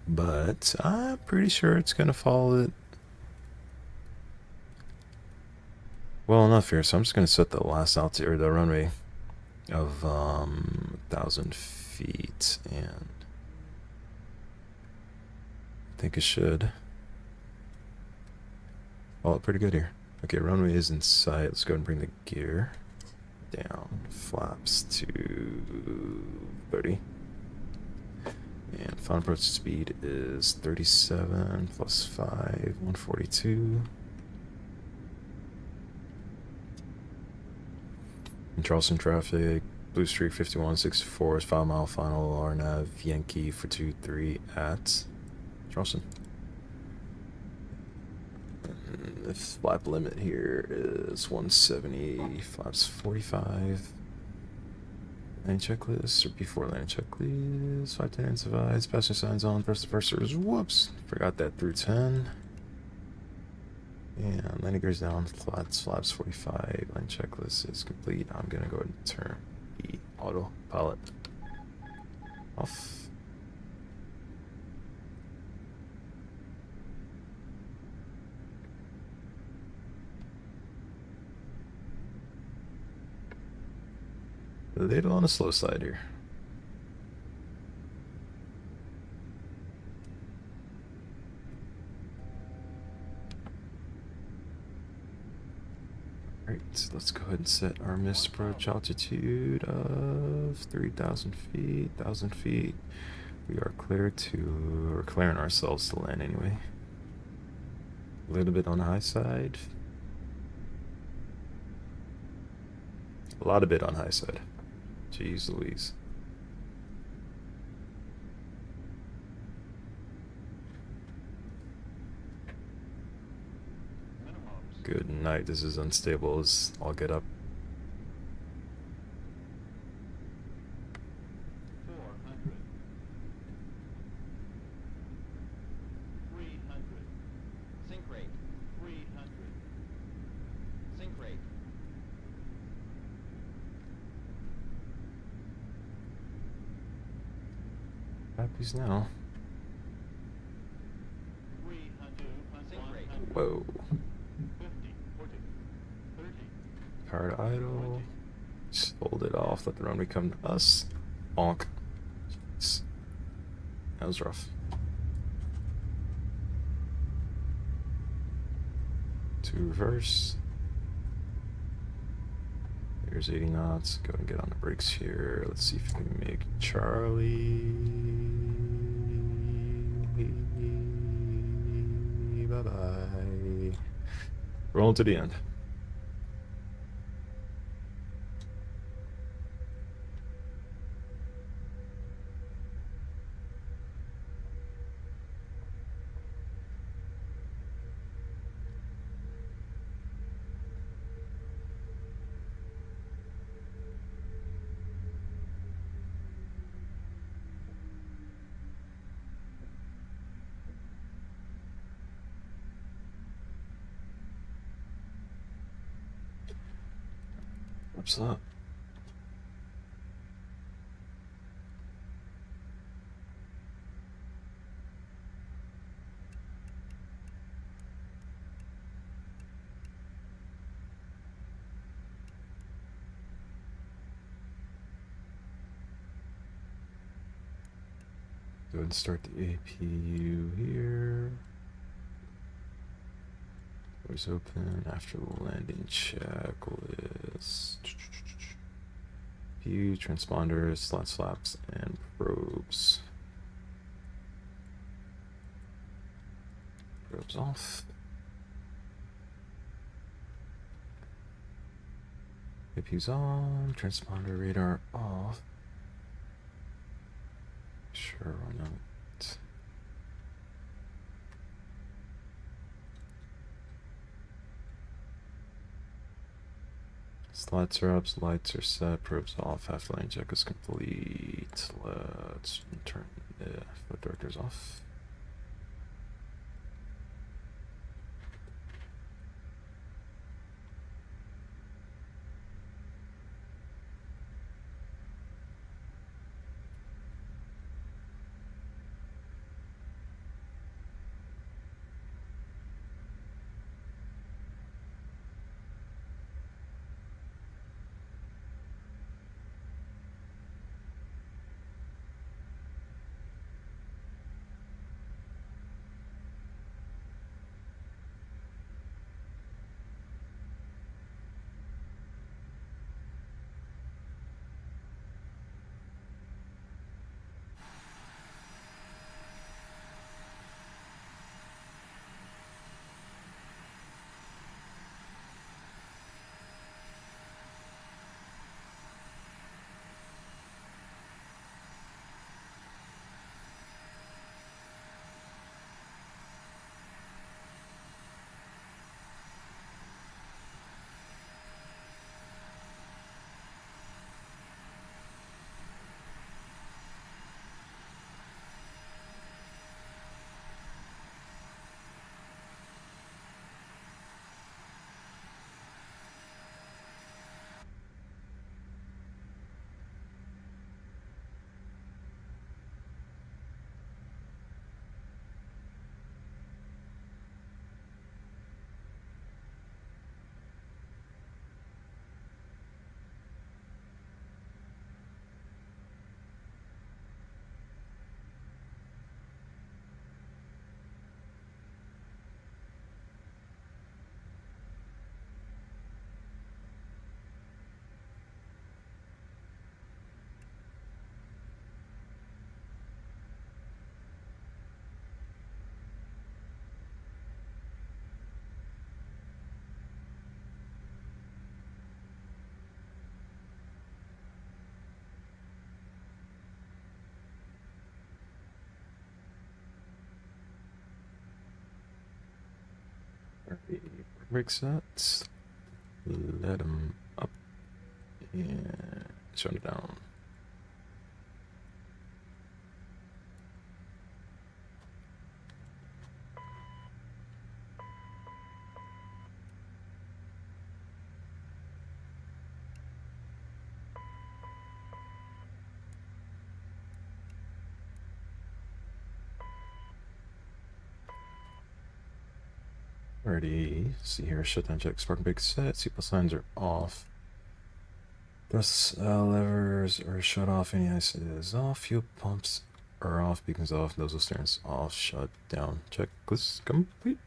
But I'm pretty sure it's going to follow it well enough here. So I'm just going to set the last altitude, or the runway of 1,000 feet. And I think it should follow it pretty good here. Okay, runway is in sight. Let's go ahead and bring the gear down, flaps to 30, and final approach speed is 37 plus 5, 142. In Charleston traffic, Blue Streak 5164 is 5 mile final RNAV Yankee for 23 at Charleston. The flap limit here is 170, flaps 45. Landing checklist, or before landing checklist, 510 divides, passenger signs on, press the pursors, whoops, forgot that through 10. And landing gears down, flaps 45, landing checklist is complete. I'm gonna go ahead and turn the autopilot off. A little on the slow side here. Alright, let's go ahead and set our missed approach altitude of 3,000 feet, 1,000 feet. We are cleared to, or clearing ourselves to land anyway. A little bit on the high side. A lot of bit on high side. Jeez Louise. Good night. This is unstable as I'll get up. 400. 300. Sink rate. 300. Sink rate. Happy's now. 300. Sink rate. Whoa. 50. 40. 30. Hard idle. Just hold it off. Let the runway come to us. Bonk. Jeez. That was rough. To reverse. Here's 80 knots. Go and get on the brakes here. Let's see if we can make Charlie. Bye-bye. Rolling to the end. What's up? Go ahead and start the APU here. Doors open after the landing checklist. APU, transponders, slots, flaps, and probes. Probes off. APU's on, transponder radar off. Sure, why not? Lights are up, lights are set, probes off, half lane check is complete. Let's turn the flight directors off. Break sets. Let them up and shut it down. Alrighty, see here, shutdown check, spark and bake set, seatbelt signs are off. Thrust levers are shut off, any ice is off, fuel pumps are off, beacons off, nozzle steering's off, shut down, checklist complete.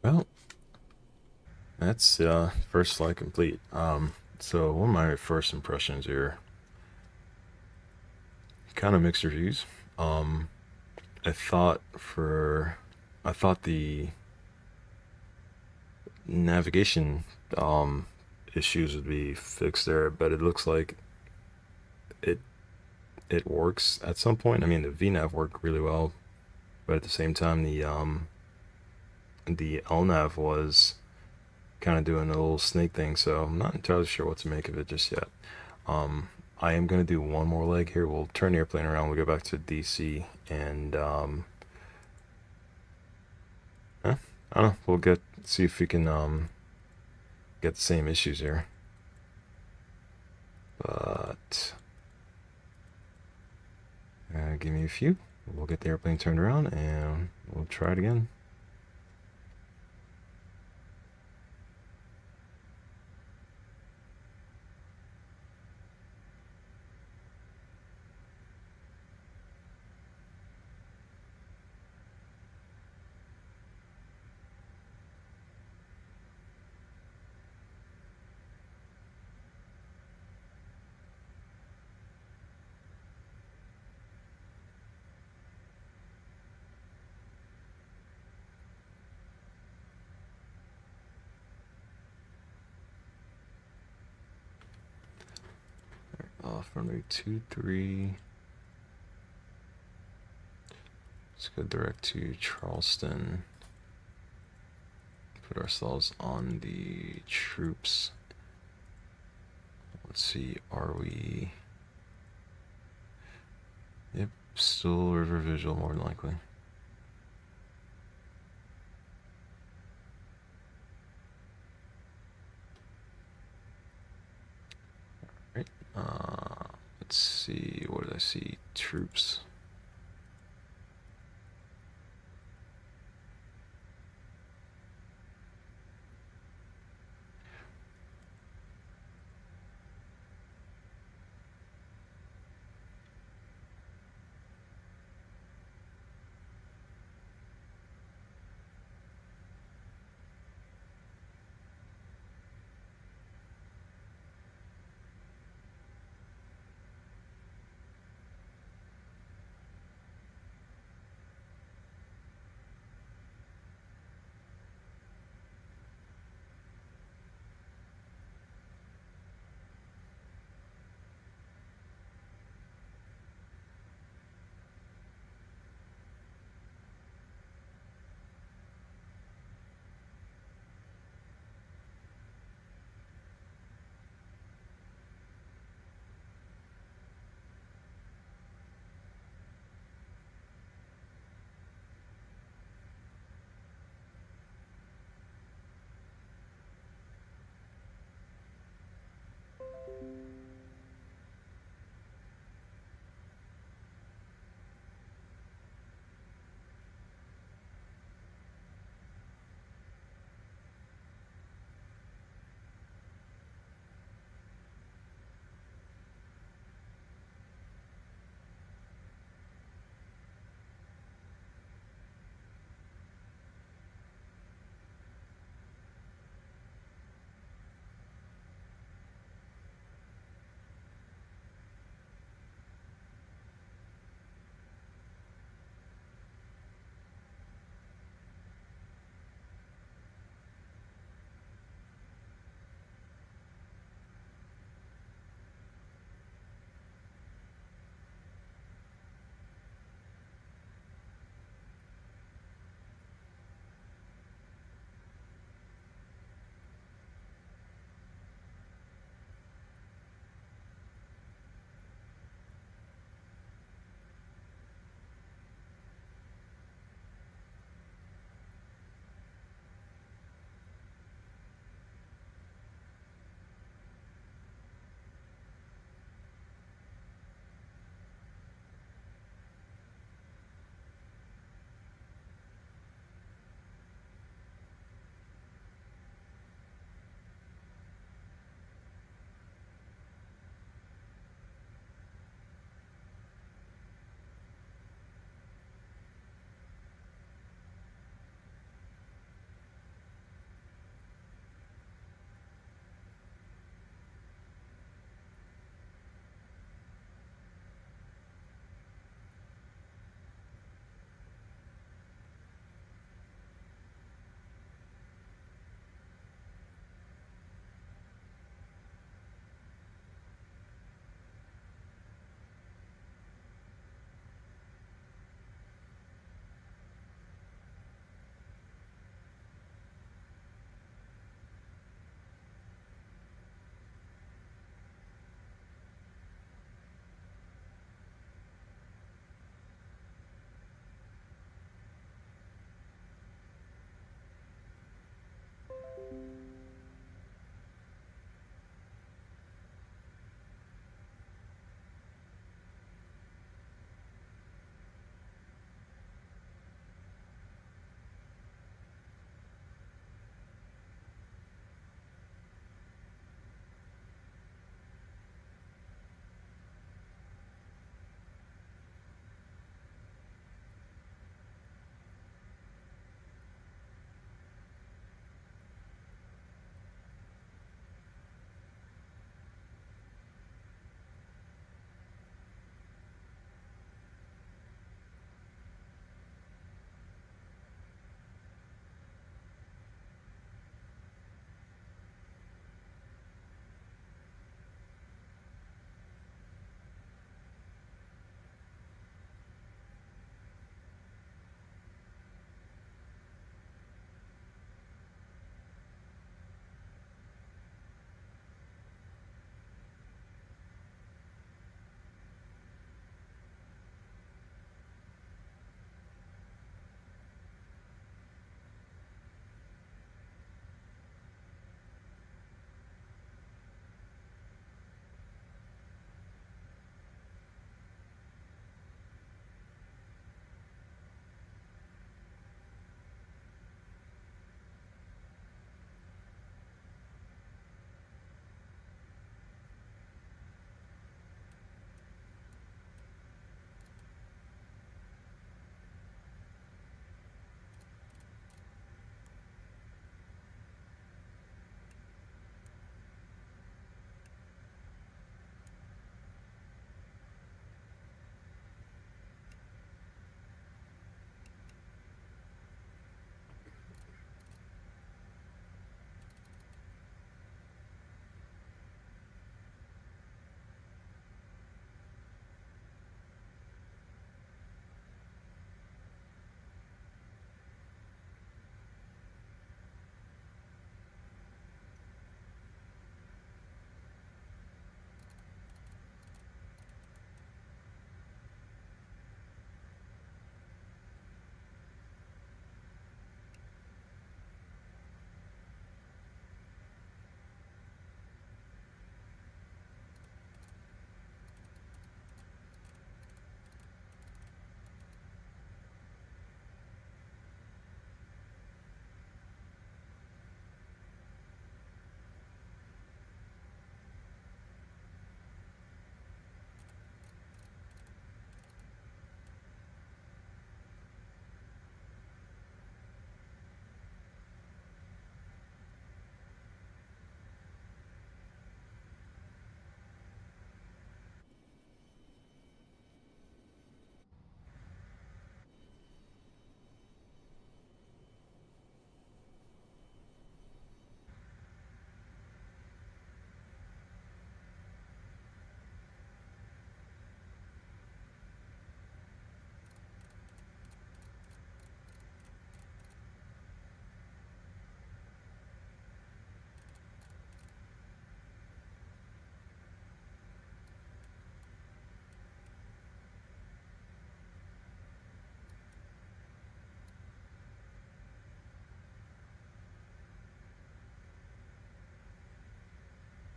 Well, that's first flight complete. So one of my first impressions here, kind of mixed reviews. I thought the navigation issues would be fixed there, but it looks like it it works at some point. I mean, the VNav worked really well, but at the same time, the LNav was kind of doing a little snake thing. So I'm not entirely sure what to make of it just yet. I am gonna do one more leg here. We'll turn the airplane around. We'll go back to DC, and I don't know. We'll see if we can get the same issues here. But give me a few. We'll get the airplane turned around, and we'll try it again. Runway 23. Let's go direct to Charleston. Put ourselves on the troops. Let's see, are we... Yep, still river visual more than likely. Alright, let's see, what did I see? Troops.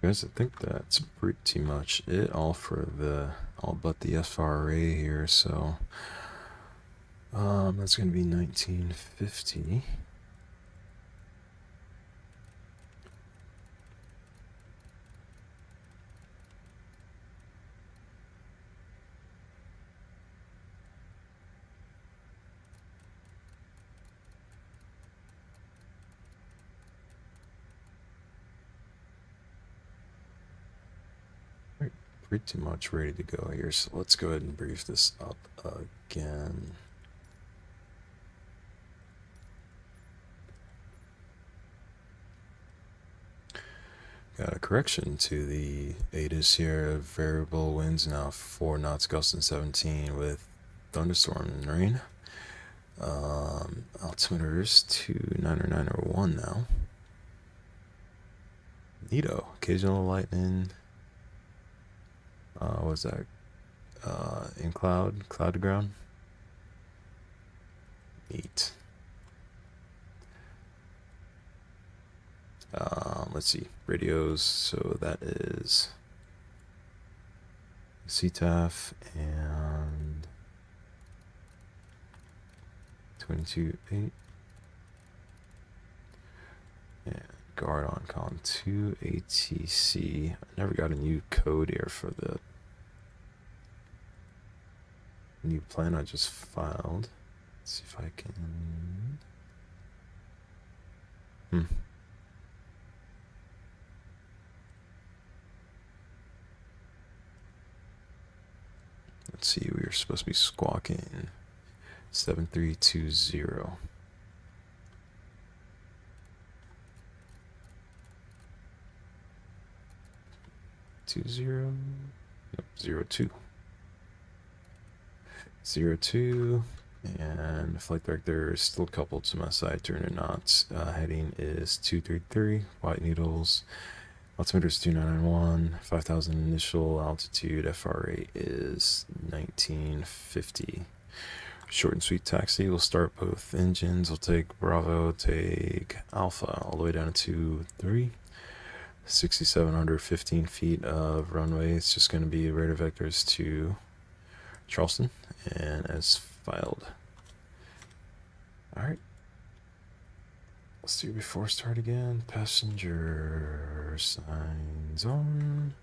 Guys, I think that's pretty much it all for the all but the FRA here. So that's gonna be 1950. Pretty much ready to go here, so let's go ahead and brief this up again. Got a correction to the ATIS here. Variable winds now 4 knots, gusting 17 with thunderstorm and rain. Altimeters 29901 now. Neato. Occasional lightning. What's that? In cloud to ground. Neat. Let's see, radios. So that is CTAF and 22.8 and guard on column 2 ATC. I never got a new code here for the new plan I just filed. Let's see if I can. Let's see, we were supposed to be squawking 7320. 20? Nope, 02. 02, and flight director is still coupled to my side, 200 knots. Heading is 233, white needles. Altimeter is 2991, 5,000 initial altitude. FRA is 1950. Short and sweet taxi. We'll start both engines. We'll take Bravo, take Alpha, all the way down to 3. 6,715 feet of runway. It's just going to be radar vectors to Charleston, and as filed. All right. Let's do before start again. Passenger signs on.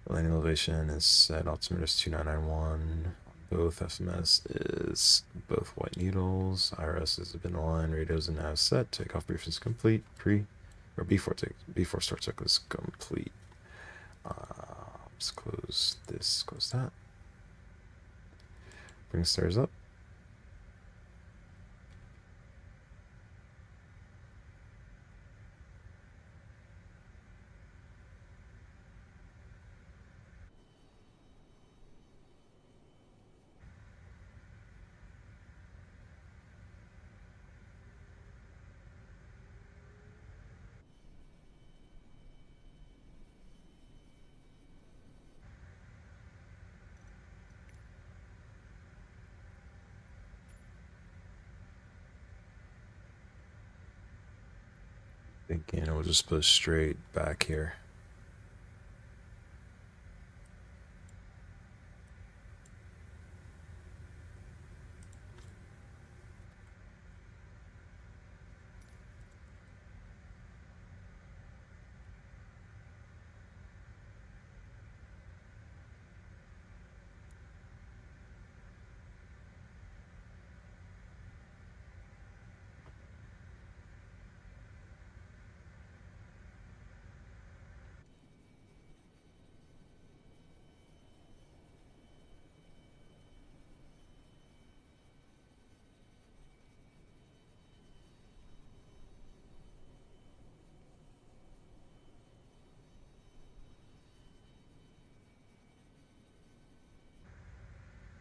Landing elevation is set. Altimeter is 2991. Both FMS is both white needles. IRS has been aligned. Radios and nav set. Takeoff briefing is complete. Before start cycle is complete. Let's close this. Close that. Bring stairs up. Again, we'll just put straight back here.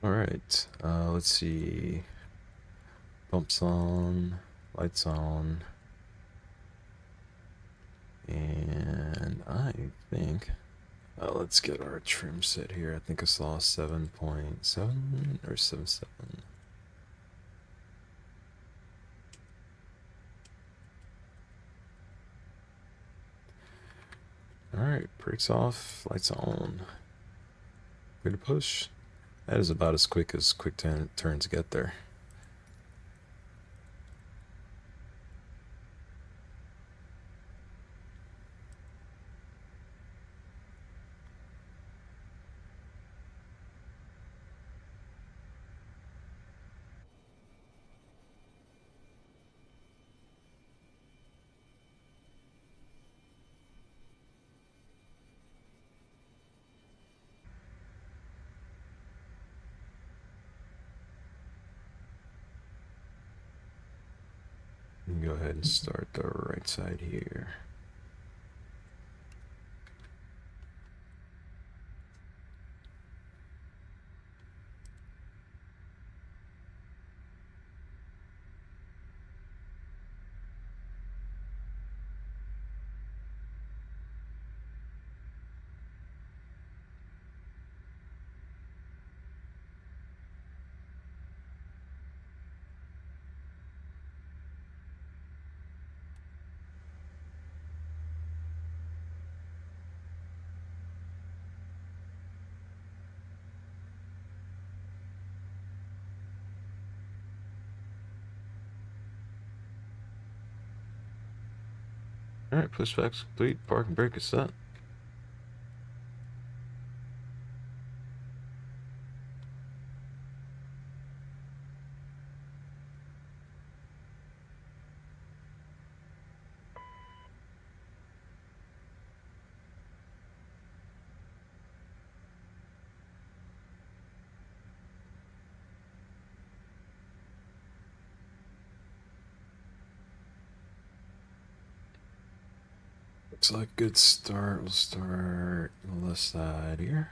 All right, let's see. Bumps on, lights on. And I think, let's get our trim set here. I think I saw 7.7 or 7.7. Alright, brakes off, lights on. Way to push. That is about as quick as quick turns get there. Go ahead and start the right side here. Alright, pushback's complete. Park and brake is set. Looks like good start. We'll start on the left side here.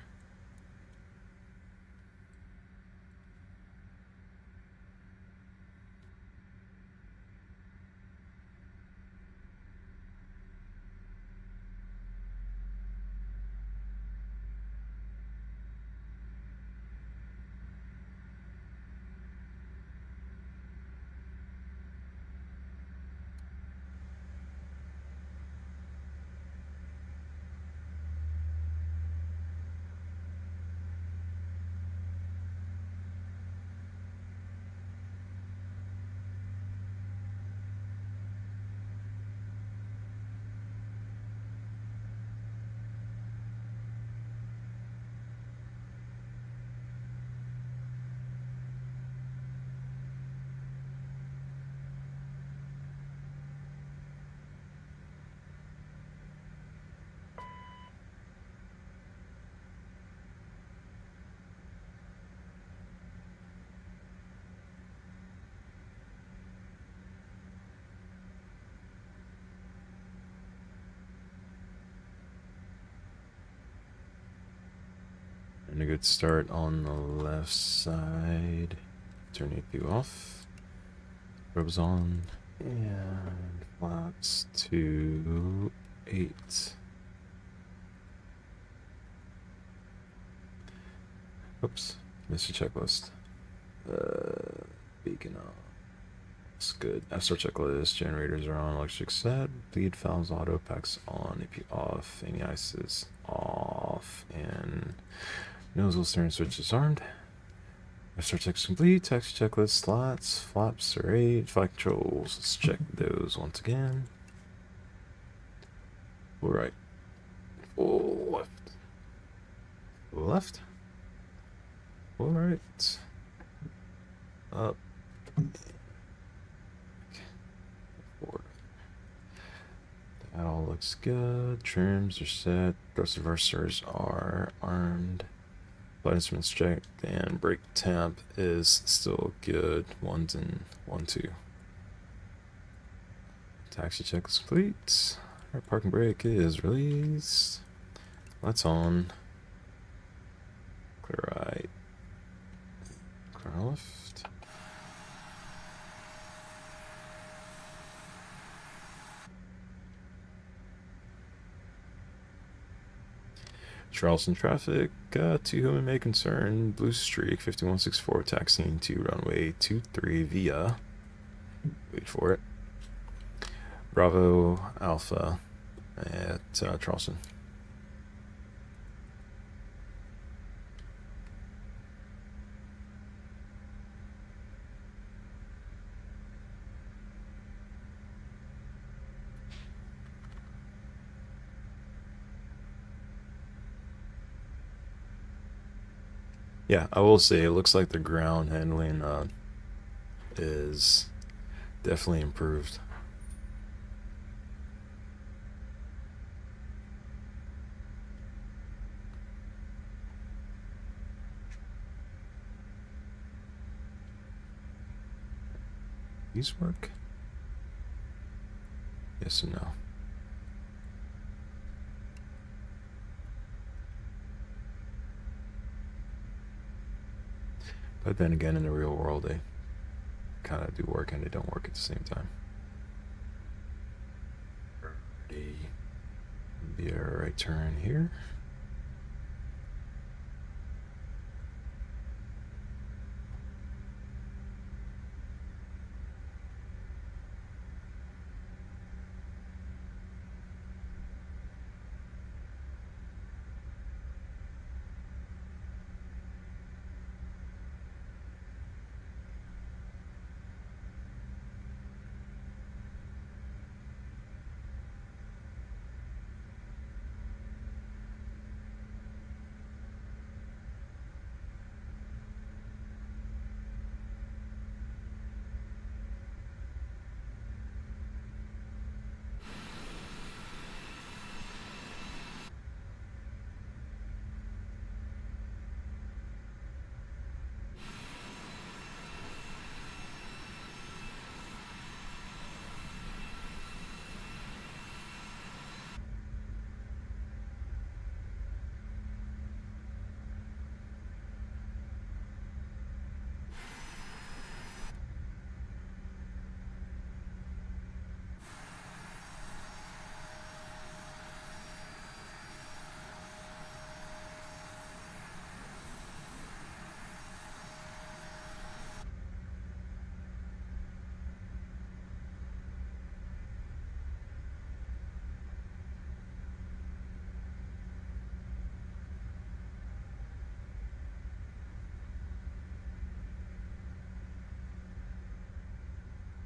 And a good start on the left side. Turn AP off. Ropes on. And flaps to 8. Oops, missed your checklist. Beacon on. That's good. After checklist, generators are on, electric set, bleed valves auto, packs on, AP off, any ices off, and nozzle steering switch is armed. After checks complete, taxi checklist, slots, flaps are 8, flight controls, let's check those once again. Full right, full left, full left, full right, up, forward. That all looks good. Trims are set. Thrust reversers are armed. Flight instruments checked, and brake temp is still good. 1s and 1, 2. Taxi check is complete. Our parking brake is released. Lights on. Clear right. Clear left. Charleston traffic, to whom it may concern, Blue Streak 5164 taxiing to runway 23 via, wait for it, Bravo Alpha at Charleston. Yeah, I will say it looks like the ground handling is definitely improved. These work? Yes and no. But then again, in the real world, they kind of do work and they don't work at the same time. Be a right turn here.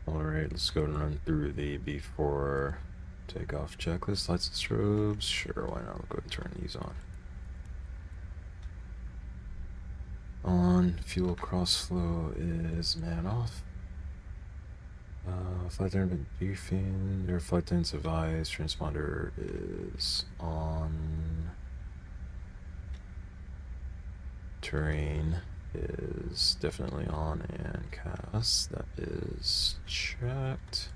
Alright, let's go and run through the before takeoff checklist. Lights and strobes. Sure, why not? We'll go ahead and turn these on. On. Fuel cross flow is man off. Flight attendant briefing. Your flight attendant's advised. Transponder is on. Terrain is definitely on, and cast, that is checked.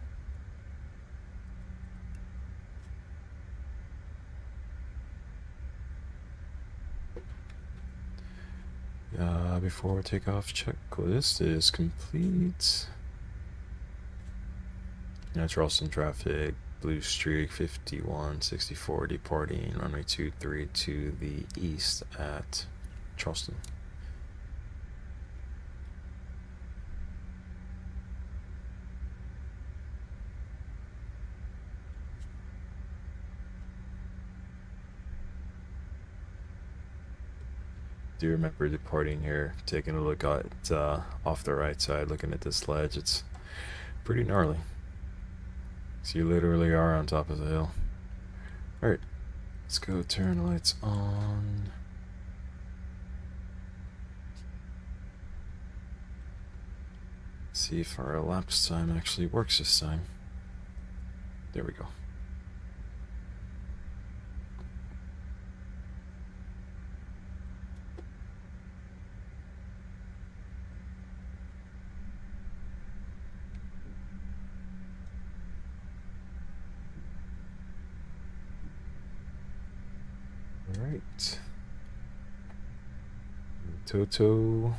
Before takeoff checklist is complete. Charleston traffic, blue streak 5164 departing runway 23 to the east at Charleston. Do remember departing here, taking a look at off the right side, looking at this ledge. It's pretty gnarly. So you literally are on top of the hill. Alright, let's go turn lights on. See if our elapsed time actually works this time. There we go. Alright. Toto.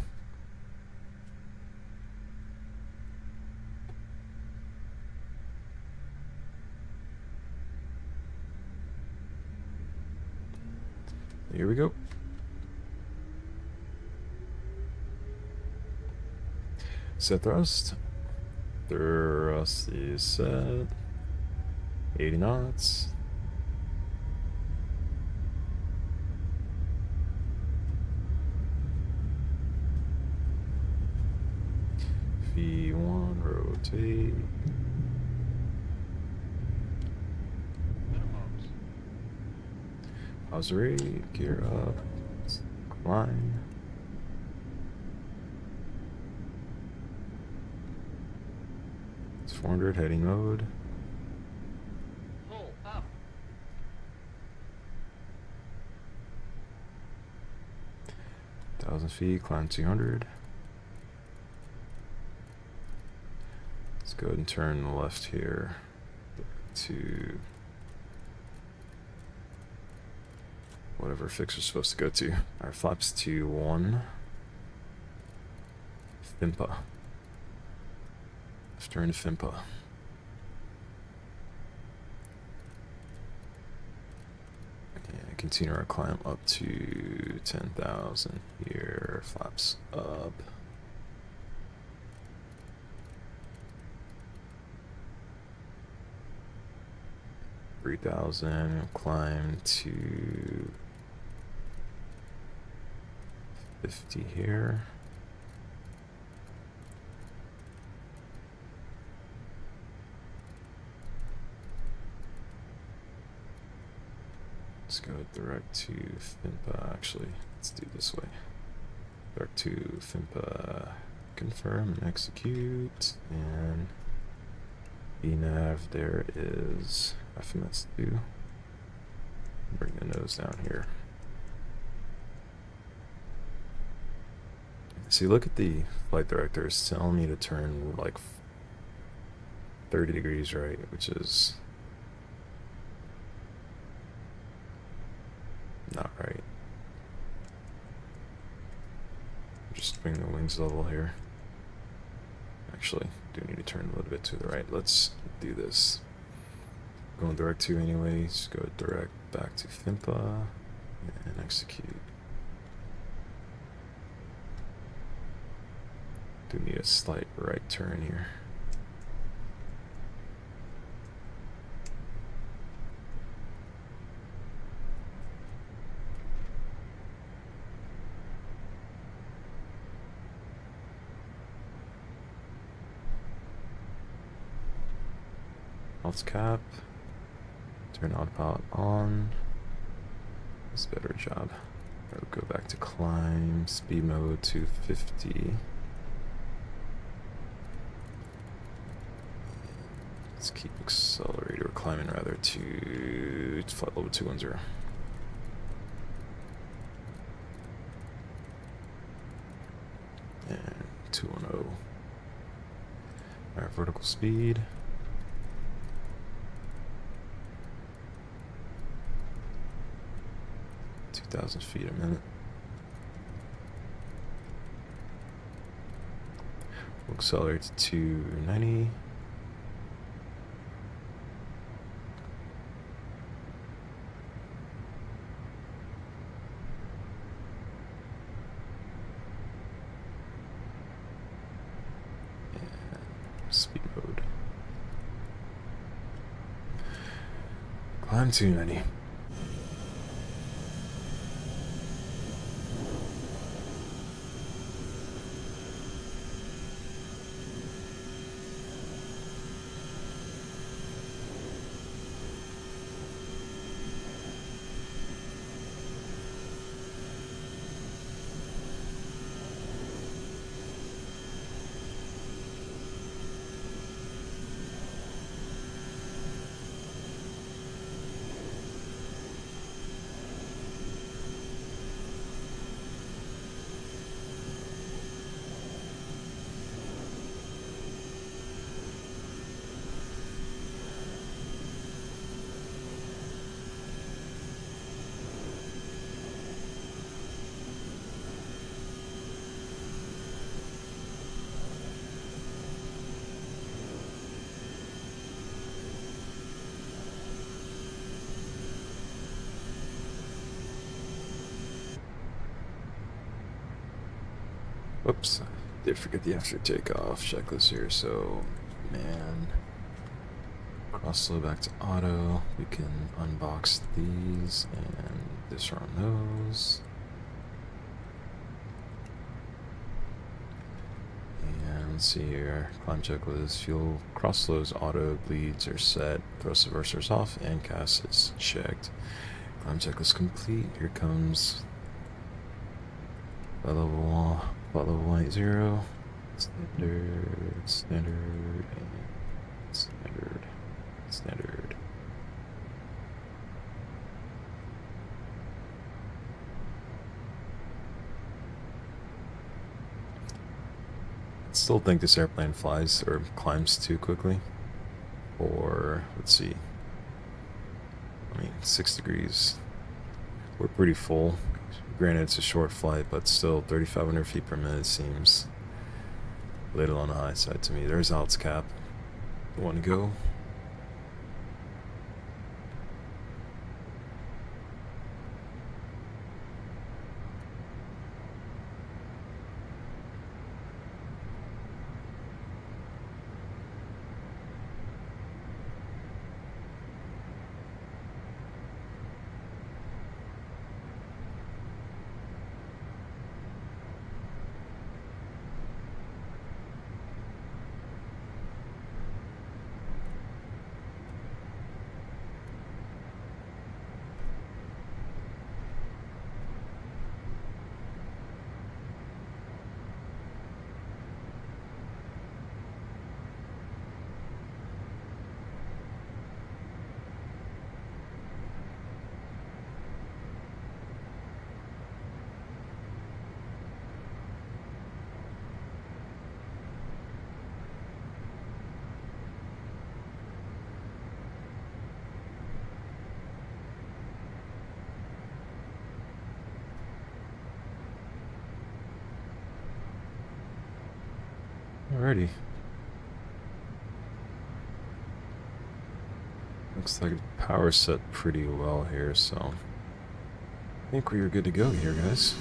Here we go. Set thrust. Thrust is set. 80 knots. V1, rotate. Pause rate, gear up, climb. 400 heading mode. Pull up. 1,000 feet, climb 200. Let's go ahead and turn left here to whatever fix we're supposed to go to. Alright, flaps to 1. Fimpa. Let's turn to Fimpa. And continue our climb up to 10,000 here. Flaps up. Climb to 50 here. Let's go direct to Fimpa. Actually, let's do this way. Direct to Fimpa, confirm and execute, and VNav there is FMS2. Bring the nose down here. See, look at the flight director. It's telling me to turn like 30 degrees right, which is not right. Just bring the wings level here. Actually, do need to turn a little bit to the right. Let's do this. Going direct to anyways. Go direct back to Fimpa and execute. Do need a slight right turn here. Alt cap. Turn autopilot on. That's a better job. We'll go back to climb. Speed mode to 50. Let's keep accelerator, or climbing rather, to flight level 210. And 210. Alright, vertical speed. Thousand feet a minute. We'll accelerate to 290. And speed mode. Climb 290. Whoops, did forget the after takeoff checklist here, so man. Cross slow back to auto. We can unbox these and disarm those. And let's see here. Climb checklist, fuel, cross slows, auto, bleeds are set, thrust reversers off, and CAS is checked. Climb checklist complete. Here comes level 180. Standard, and Standard. Standard. I still think this airplane flies or climbs too quickly. Or, let's see. I mean, 6 degrees. We're pretty full. Granted, it's a short flight, but still 3,500 feet per minute seems a little on the high side to me. There's Alt's cap. Want to go? Alrighty. Looks like the power set pretty well here, so I think we are good to go here, guys.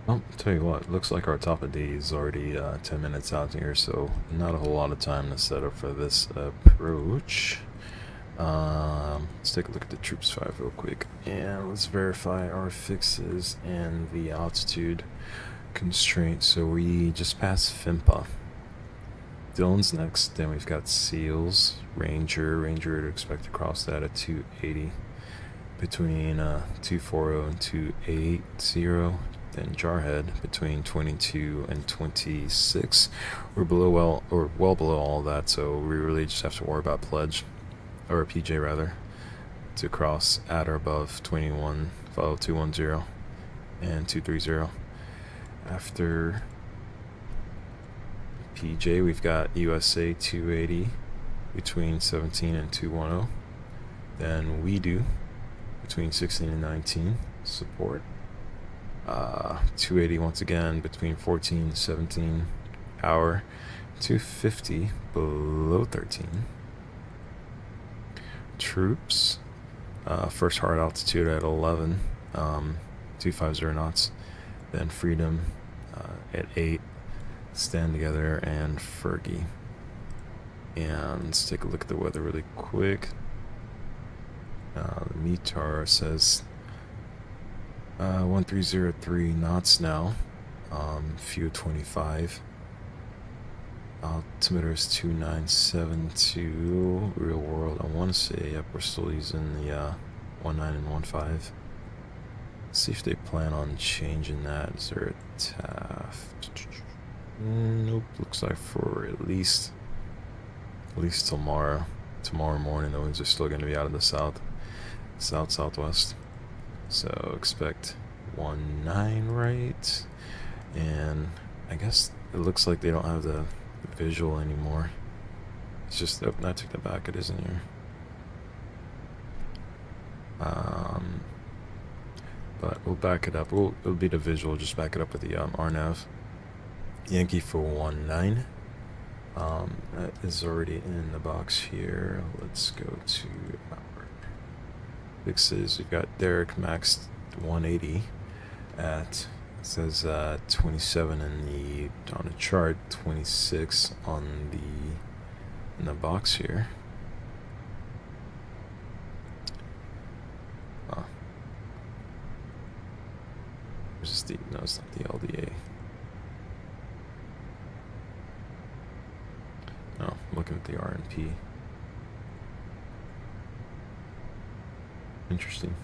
Well, tell you what, looks like our top of day is already 10 minutes out here, so not a whole lot of time to set up for this approach. Let's take a look at the Troops 5 real quick, and let's verify our fixes and the altitude constraint. So we just passed FIMPA. Dylan's next, then we've got SEALs, Ranger to expect to cross that at 280, between 240 and 280. Then Jarhead between 22 and 26. We're well below all that, so we really just have to worry about pledge, or PJ rather, to cross at or above 21, follow 210 and 230. After PJ, we've got USA 280 between 17 and 210. Then we do between 16 and 19 support. 280 once again between 14 and 17 hour. 250 below 13. Troops, first hard altitude at 11, 250 knots. Then Freedom at 8, Stand Together, and Fergie. And let's take a look at the weather really quick. The METAR says 1303 knots now, few 25. Altimeter is 2972. Real world, I want to say, yep, we're still using the 19 and 15. Let's see if they plan on changing that. Is there a TAF? Nope. Looks like for at least tomorrow. Tomorrow morning, the winds are still going to be out of the southwest. So expect 19 right, and I guess it looks like they don't have the visual anymore. It's just that I took that back. It isn't here. But we'll back it up. It'll be the visual. Just back it up with the RNAV. Yankee for 19. That is already in the box here. Let's go to our fixes. We've got Derek maxed 180 at, it says 27 on the chart, 26 on in the box here. Where's the, no, it's not the LDA. No, I'm looking at the RNP. Interesting.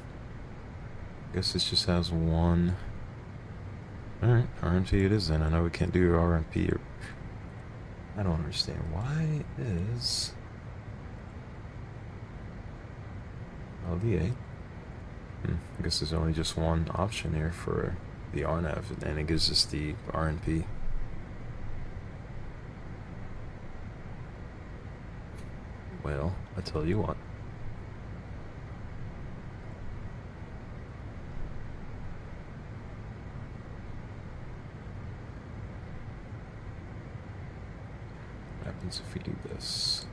I guess this just has one. Alright, RNP it is then. I know we can't do RNP. I don't understand. Why is LDA? I guess there's only just one option here for the RNAV, and it gives us the RNP. Well, I tell you what. What happens if we do this?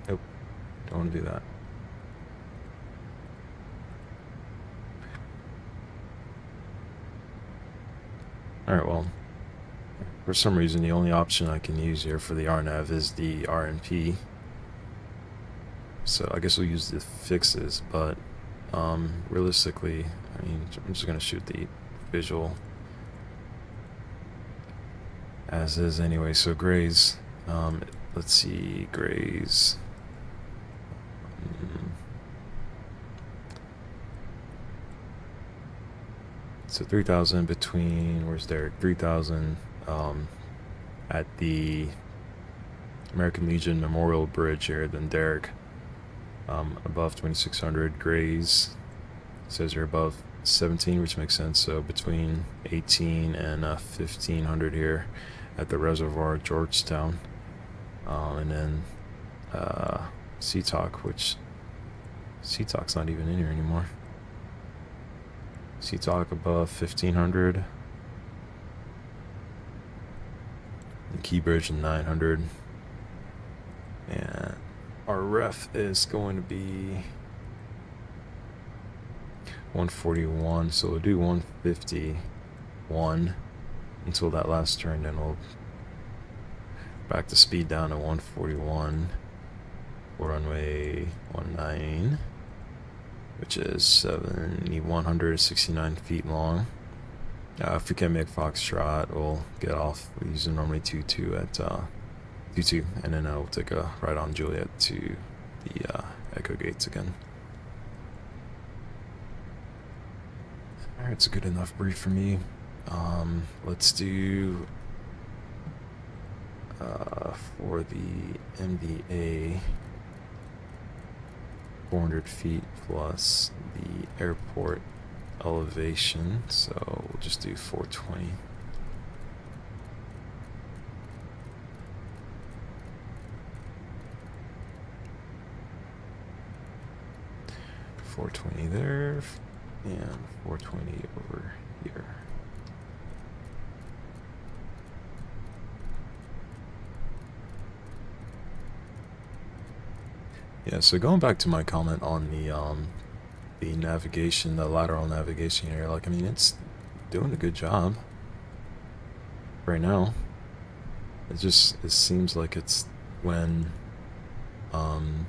Nope, don't want to do that. Alright, well, for some reason the only option I can use here for the RNAV is the RNP. So I guess we'll use the fixes, but realistically, I mean, I'm just going to shoot the visual as is anyway. So grays, let's see, grays. So 3,000 between, where's Derek? 3,000 at the American Legion Memorial Bridge here, then Derek above 2,600. Grays says you're above 17, which makes sense. So between 18 and 1,500 here at the reservoir, Georgetown. And then Sea-Talk, which Sea-Talk's not even in here anymore. Sea-Talk above 1,500. And Keybridge 900. And our ref is going to be 141, so we'll do 151 until that last turn, then we'll back the speed down to 141 for runway 19, which is 7,169 feet long. If we can make Foxtrot, we'll get off using runway 22 at 22, and then we'll take a ride on Juliet to the Echo Gates again. Alright, it's a good enough brief for me. Let's do for the MDA 400 feet plus the airport elevation, so we'll just do 420. .420 there, and 420 over here. Yeah, so going back to my comment on the navigation, the lateral navigation here, like, I mean, it's doing a good job right now. It seems like it's when on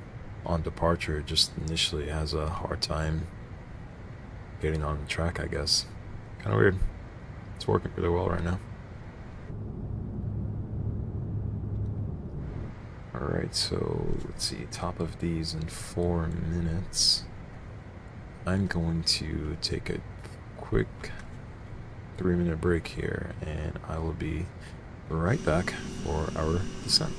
departure, it just initially has a hard time getting on the track, I guess. Kind of weird. It's working really well right now. Alright, so let's see, top of these in 4 minutes. I'm going to take a quick 3-minute break here, and I will be right back for our descent.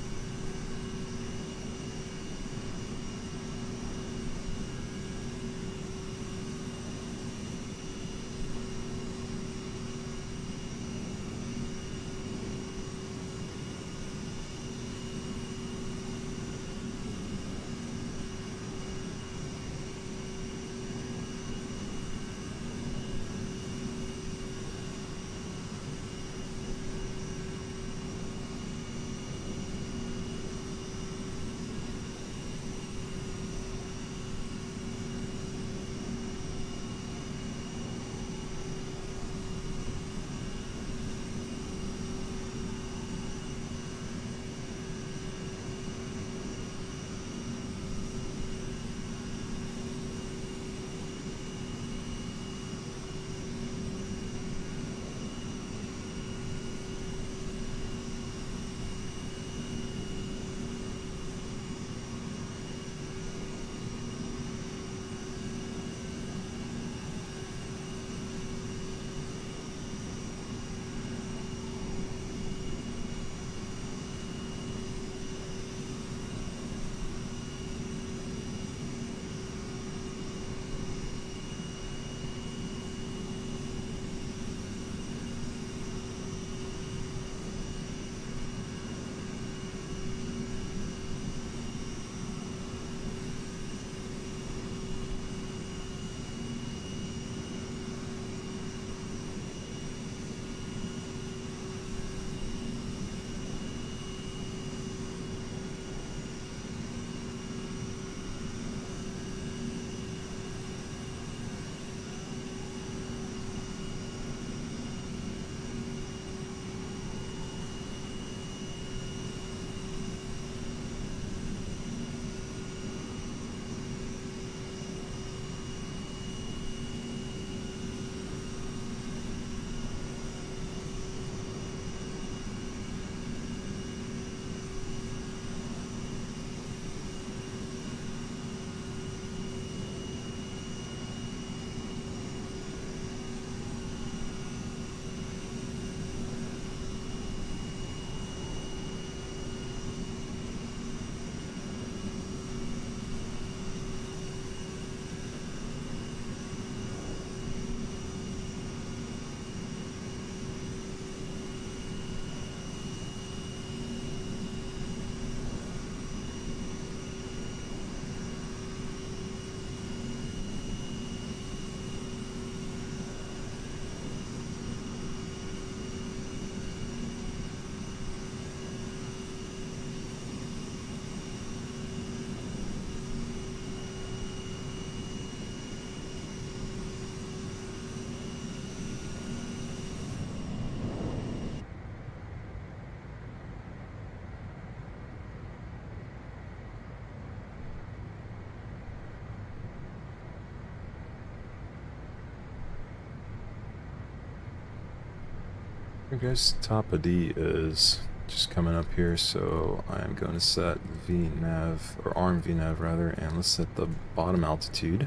Okay guys, top of D is just coming up here, so I am going to set VNav, or ARM VNav rather, and let's set the bottom altitude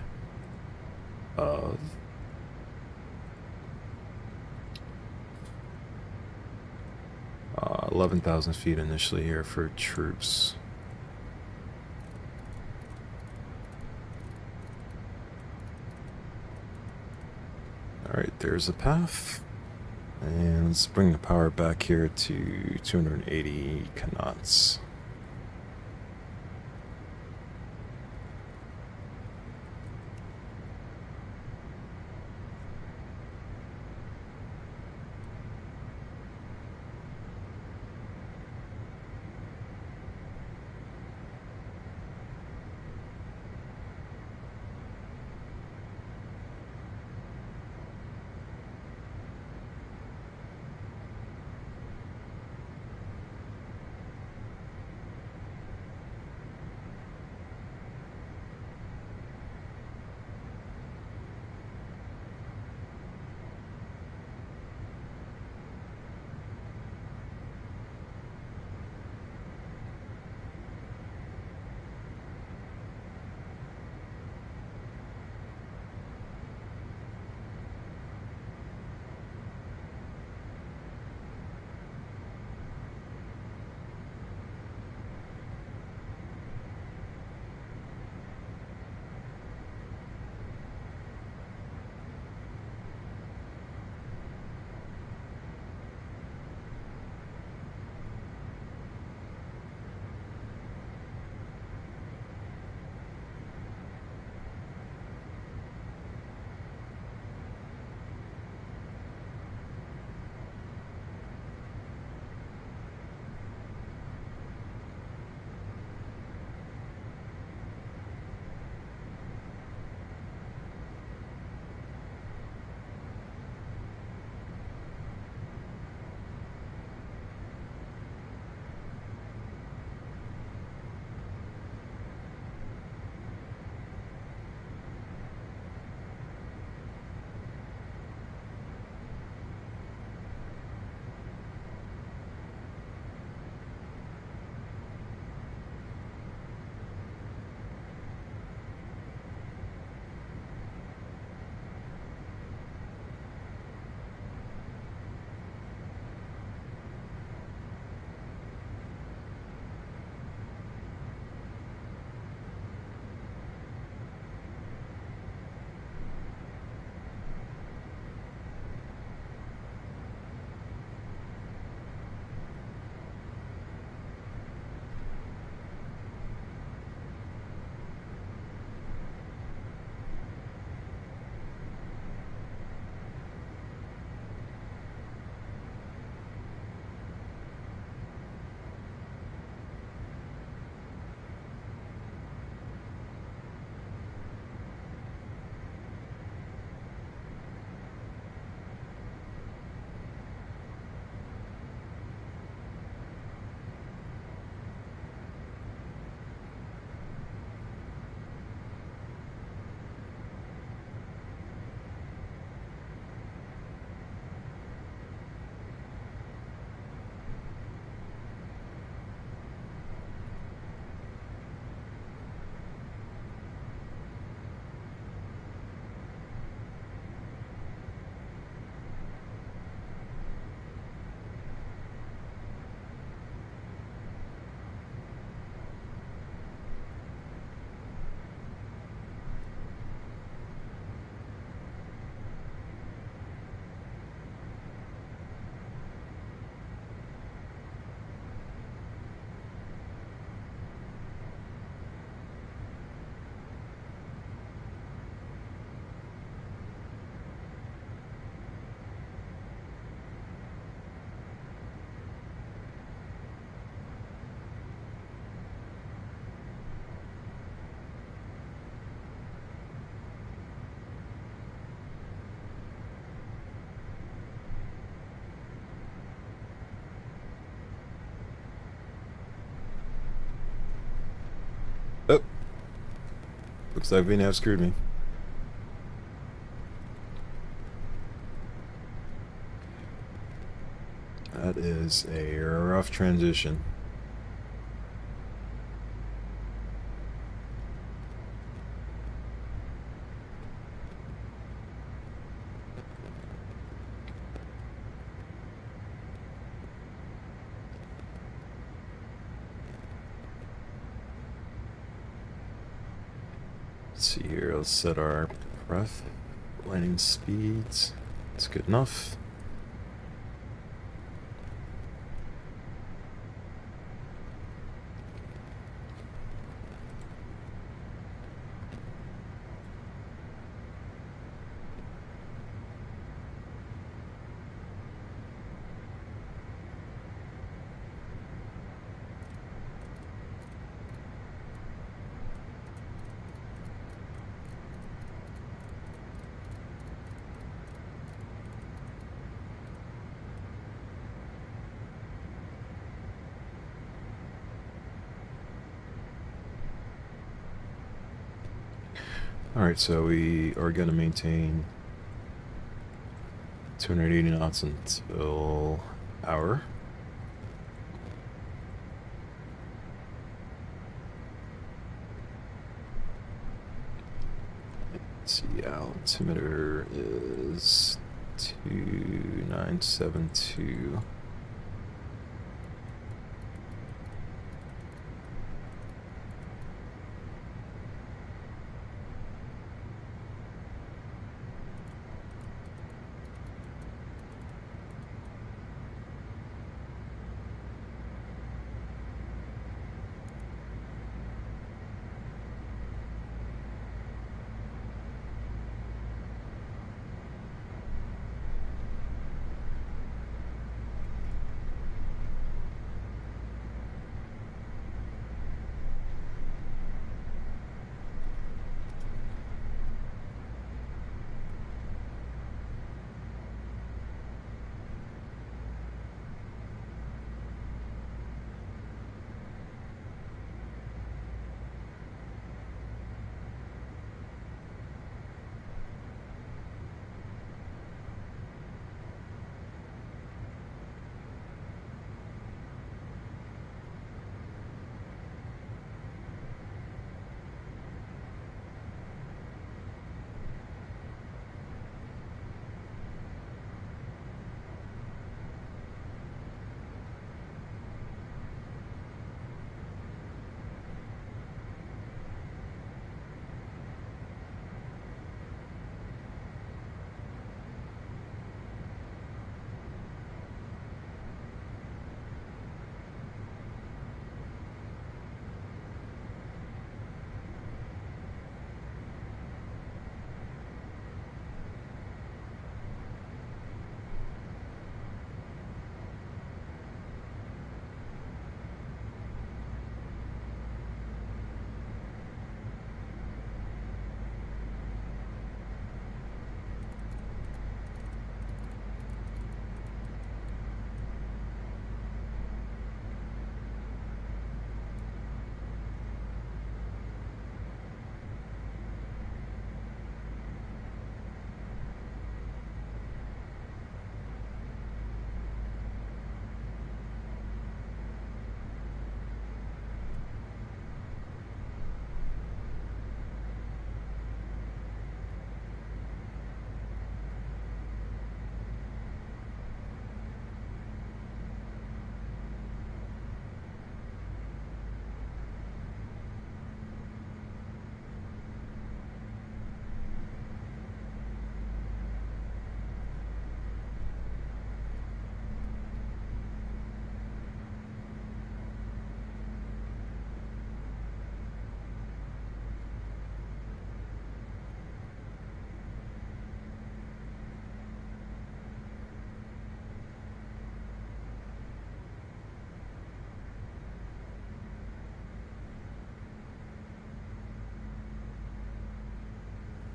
of 11,000 feet initially here for troops. Alright, there's a path. And let's bring the power back here to 280 knots. Looks like VNAV screwed me. That is a rough transition. Let's see here, let's set our pref landing speeds. That's good enough. Alright, so we are going to maintain 280 knots until hour. Let's see, altimeter is 2972.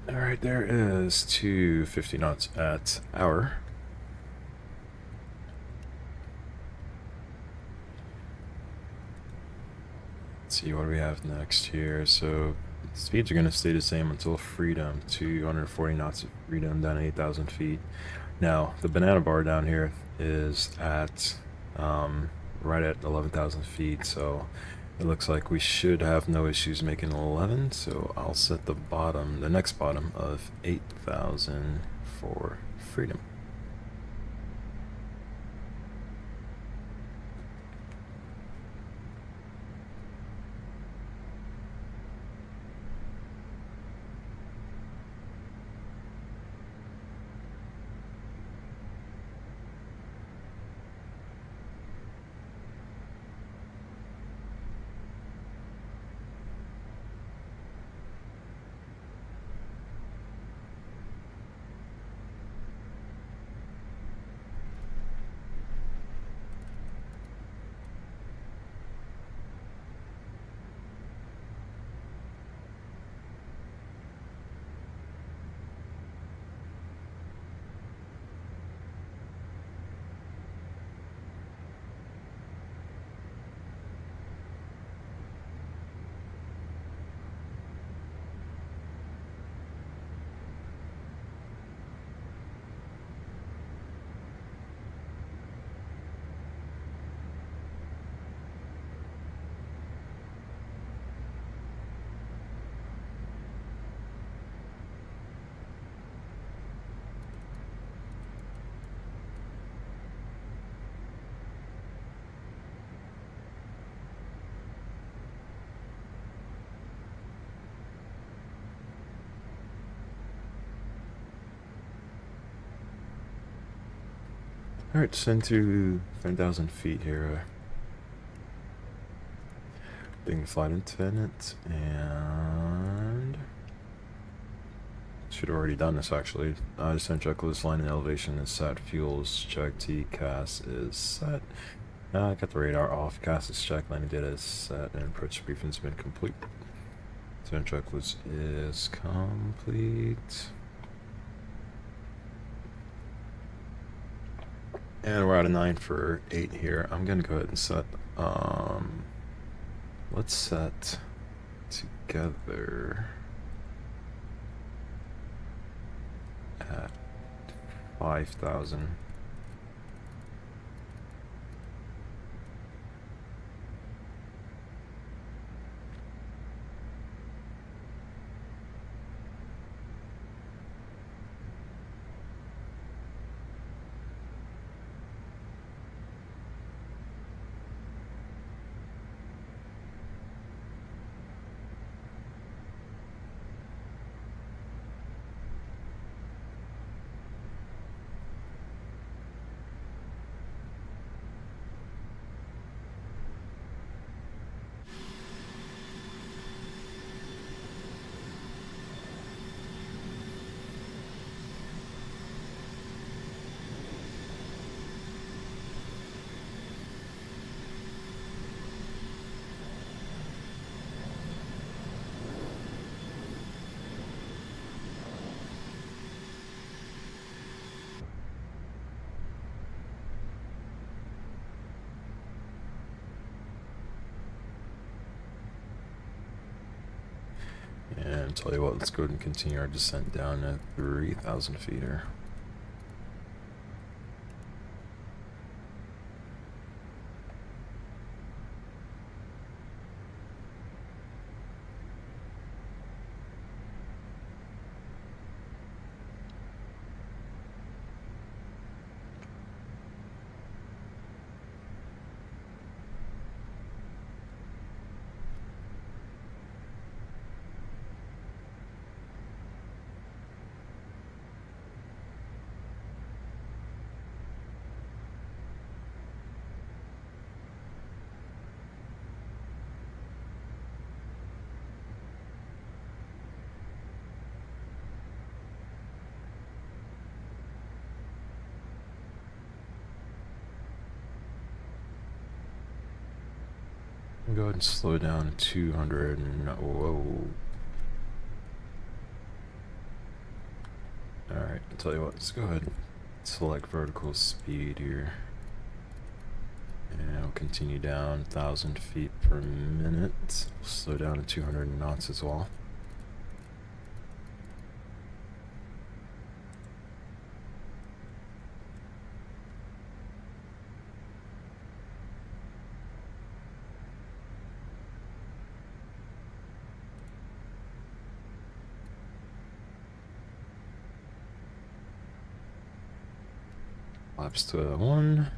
Alright, there is 250 knots at hour. Let's see what we have next here. So Speeds are going to stay the same until freedom, 240 knots of freedom down to 8,000 feet. Now, the banana bar down here is at right at 11,000 feet, so it looks like we should have no issues making 11, so I'll set the bottom, the next bottom of 8,000 for freedom. Alright, send to 10,000 feet here. Being flight attendant, and should have already done this actually. Descent checklist, line and elevation is set, fuels check, TCAS is set. I got the radar off, CAS is checked, landing data is set, and approach briefing's been complete. Descent checklist is complete. And we're out of 9 for 8 here. I'm gonna go ahead and set, let's set together at 5,000. And tell you what, let's go ahead and continue our descent down at 3,000 feet here. Go ahead and slow down to 200 and whoa. Alright, I'll tell you what, let's go ahead and select vertical speed here. And we'll continue down 1,000 feet per minute. We'll slow down to 200 knots as well. Flaps to 1.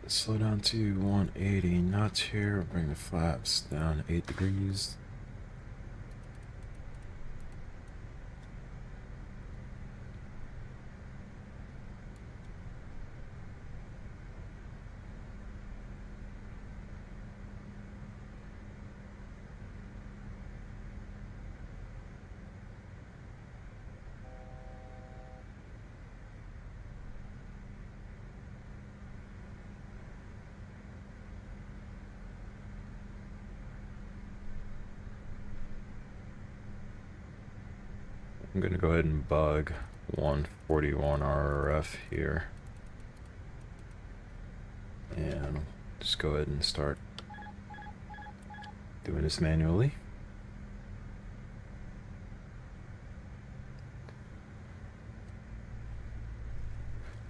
Slow down to 180 knots here. Bring the flaps down 8 degrees. I'm going to go ahead and bug 141 RRF here. And just go ahead and start doing this manually.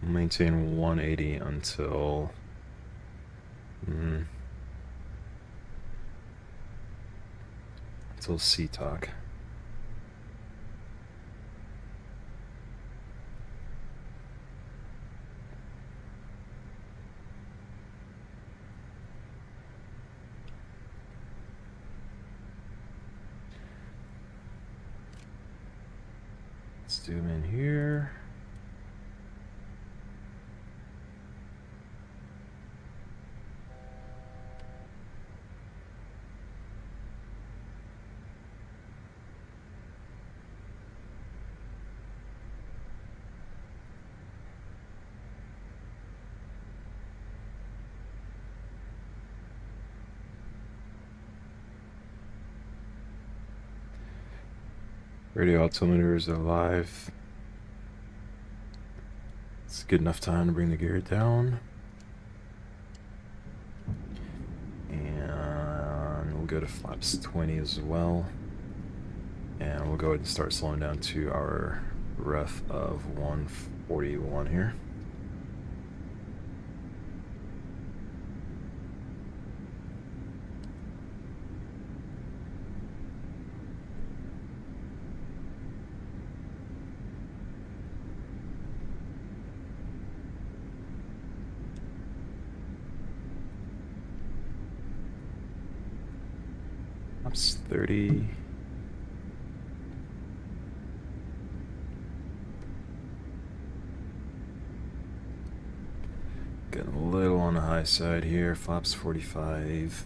Maintain 180 until C-talk. Let's zoom in here. Radio altimeters are live. It's a good enough time to bring the gear down. And we'll go to flaps 20 as well. And we'll go ahead and start slowing down to our ref of 141 here. Flaps 30. Getting a little on the high side here. Flaps 45.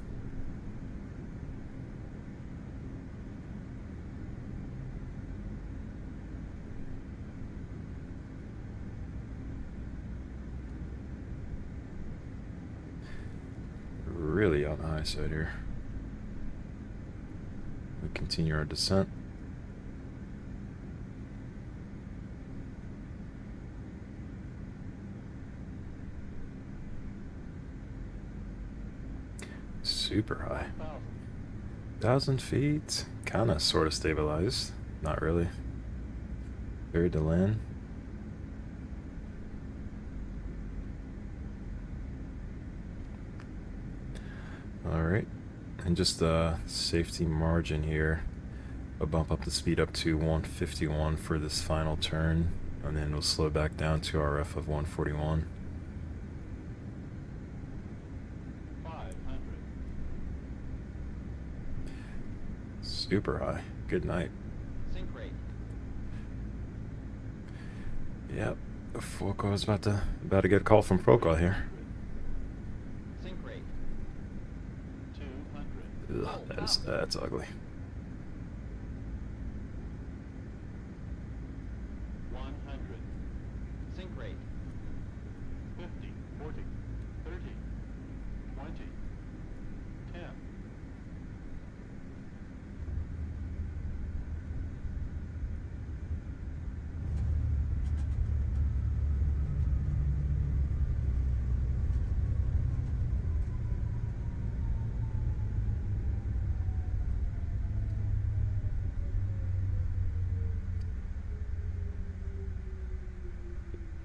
Really on the high side here. We continue our descent. Super high. 1,000 feet. Kind of sort of stabilized. Not really. Very to land. Alright. And just a safety margin here. I'll bump up the speed up to 151 for this final turn, and then we'll slow back down to RF of 141. 500. Super high. Good night. Sync rate. Yep. Foco is about to get a call from Foco here. Sync rate. 200. Ugh, that's ugly. 100. Sync rate. 50, 40, 30, 20, 10.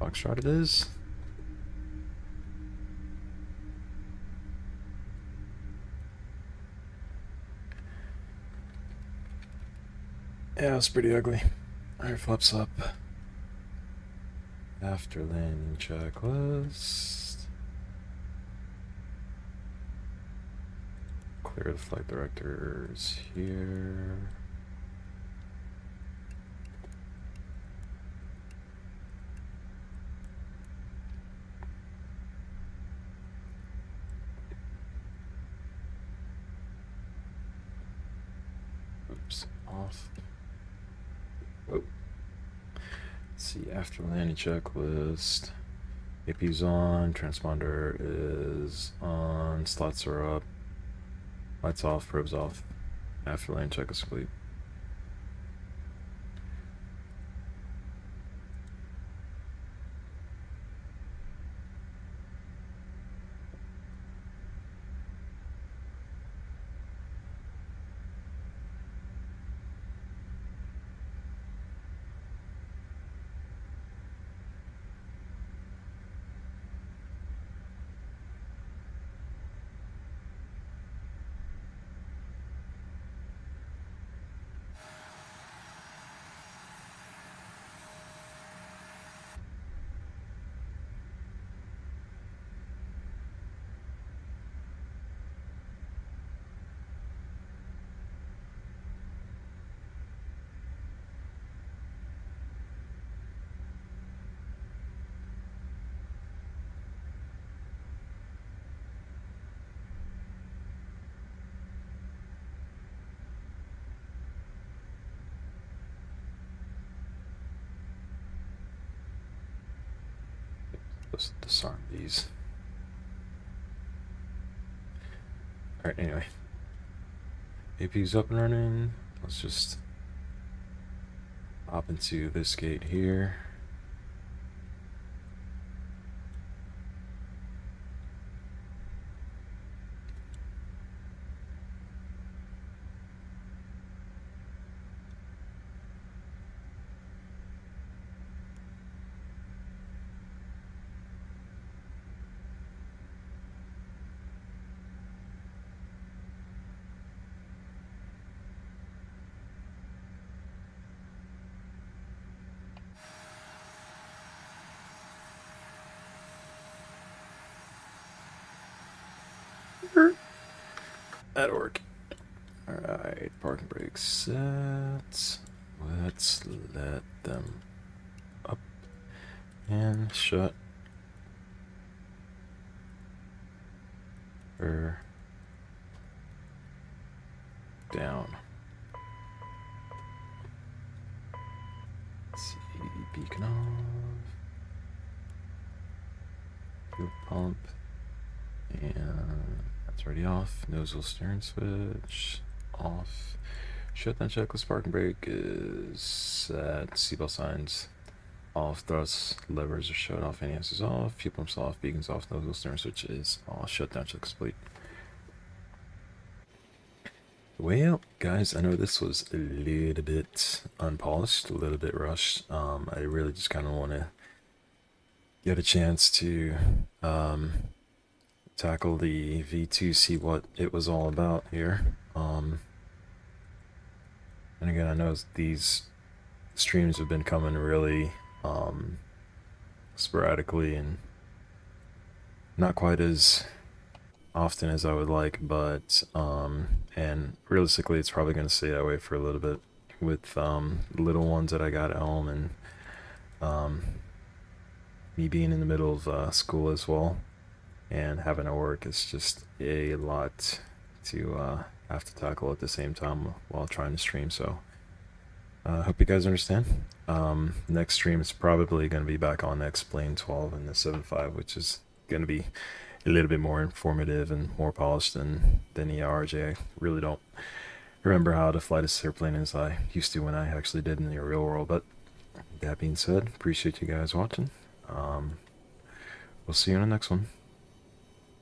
Foxtrot it is. Yeah, it's pretty ugly. Alright, flaps up. After landing checklist. Clear the flight directors here. Oops, off. Oh. Let's see, after landing checklist. APU's on, transponder is on, slots are up, lights off, probes off. After landing checklist complete. Let's disarm these. Alright, anyway. APU's up and running. Let's just hop into this gate here. That'll work. Alright, parking brakes set. Let's let them up and shut. Or down. Let's see, beacon off. Fuel pump. And that's already off. Nozzle steering switch off. Shutdown checklist. Parking brake is set. Seatbelt signs off. Thrust levers are shut off. ANS is off. Fuel pumps off. Beacons off. Nozzle steering switch is off. Shutdown checklist complete. Well, guys, I know this was a little bit unpolished, a little bit rushed. I really just kind of want to get a chance to tackle the V2, see what it was all about here. And again, I know these streams have been coming really sporadically and not quite as often as I would like, but and realistically it's probably going to stay that way for a little bit with little ones that I got at home, and me being in the middle of school as well and having to work. It's just a lot to have to tackle at the same time while trying to stream. So I hope you guys understand. Next stream is probably going to be back on the X-Plane 12 and the 7.5, which is going to be a little bit more informative and more polished than the RJ. I really don't remember how to fly this airplane as I used to when I actually did in the real world. But that being said, appreciate you guys watching. We'll see you in the next one.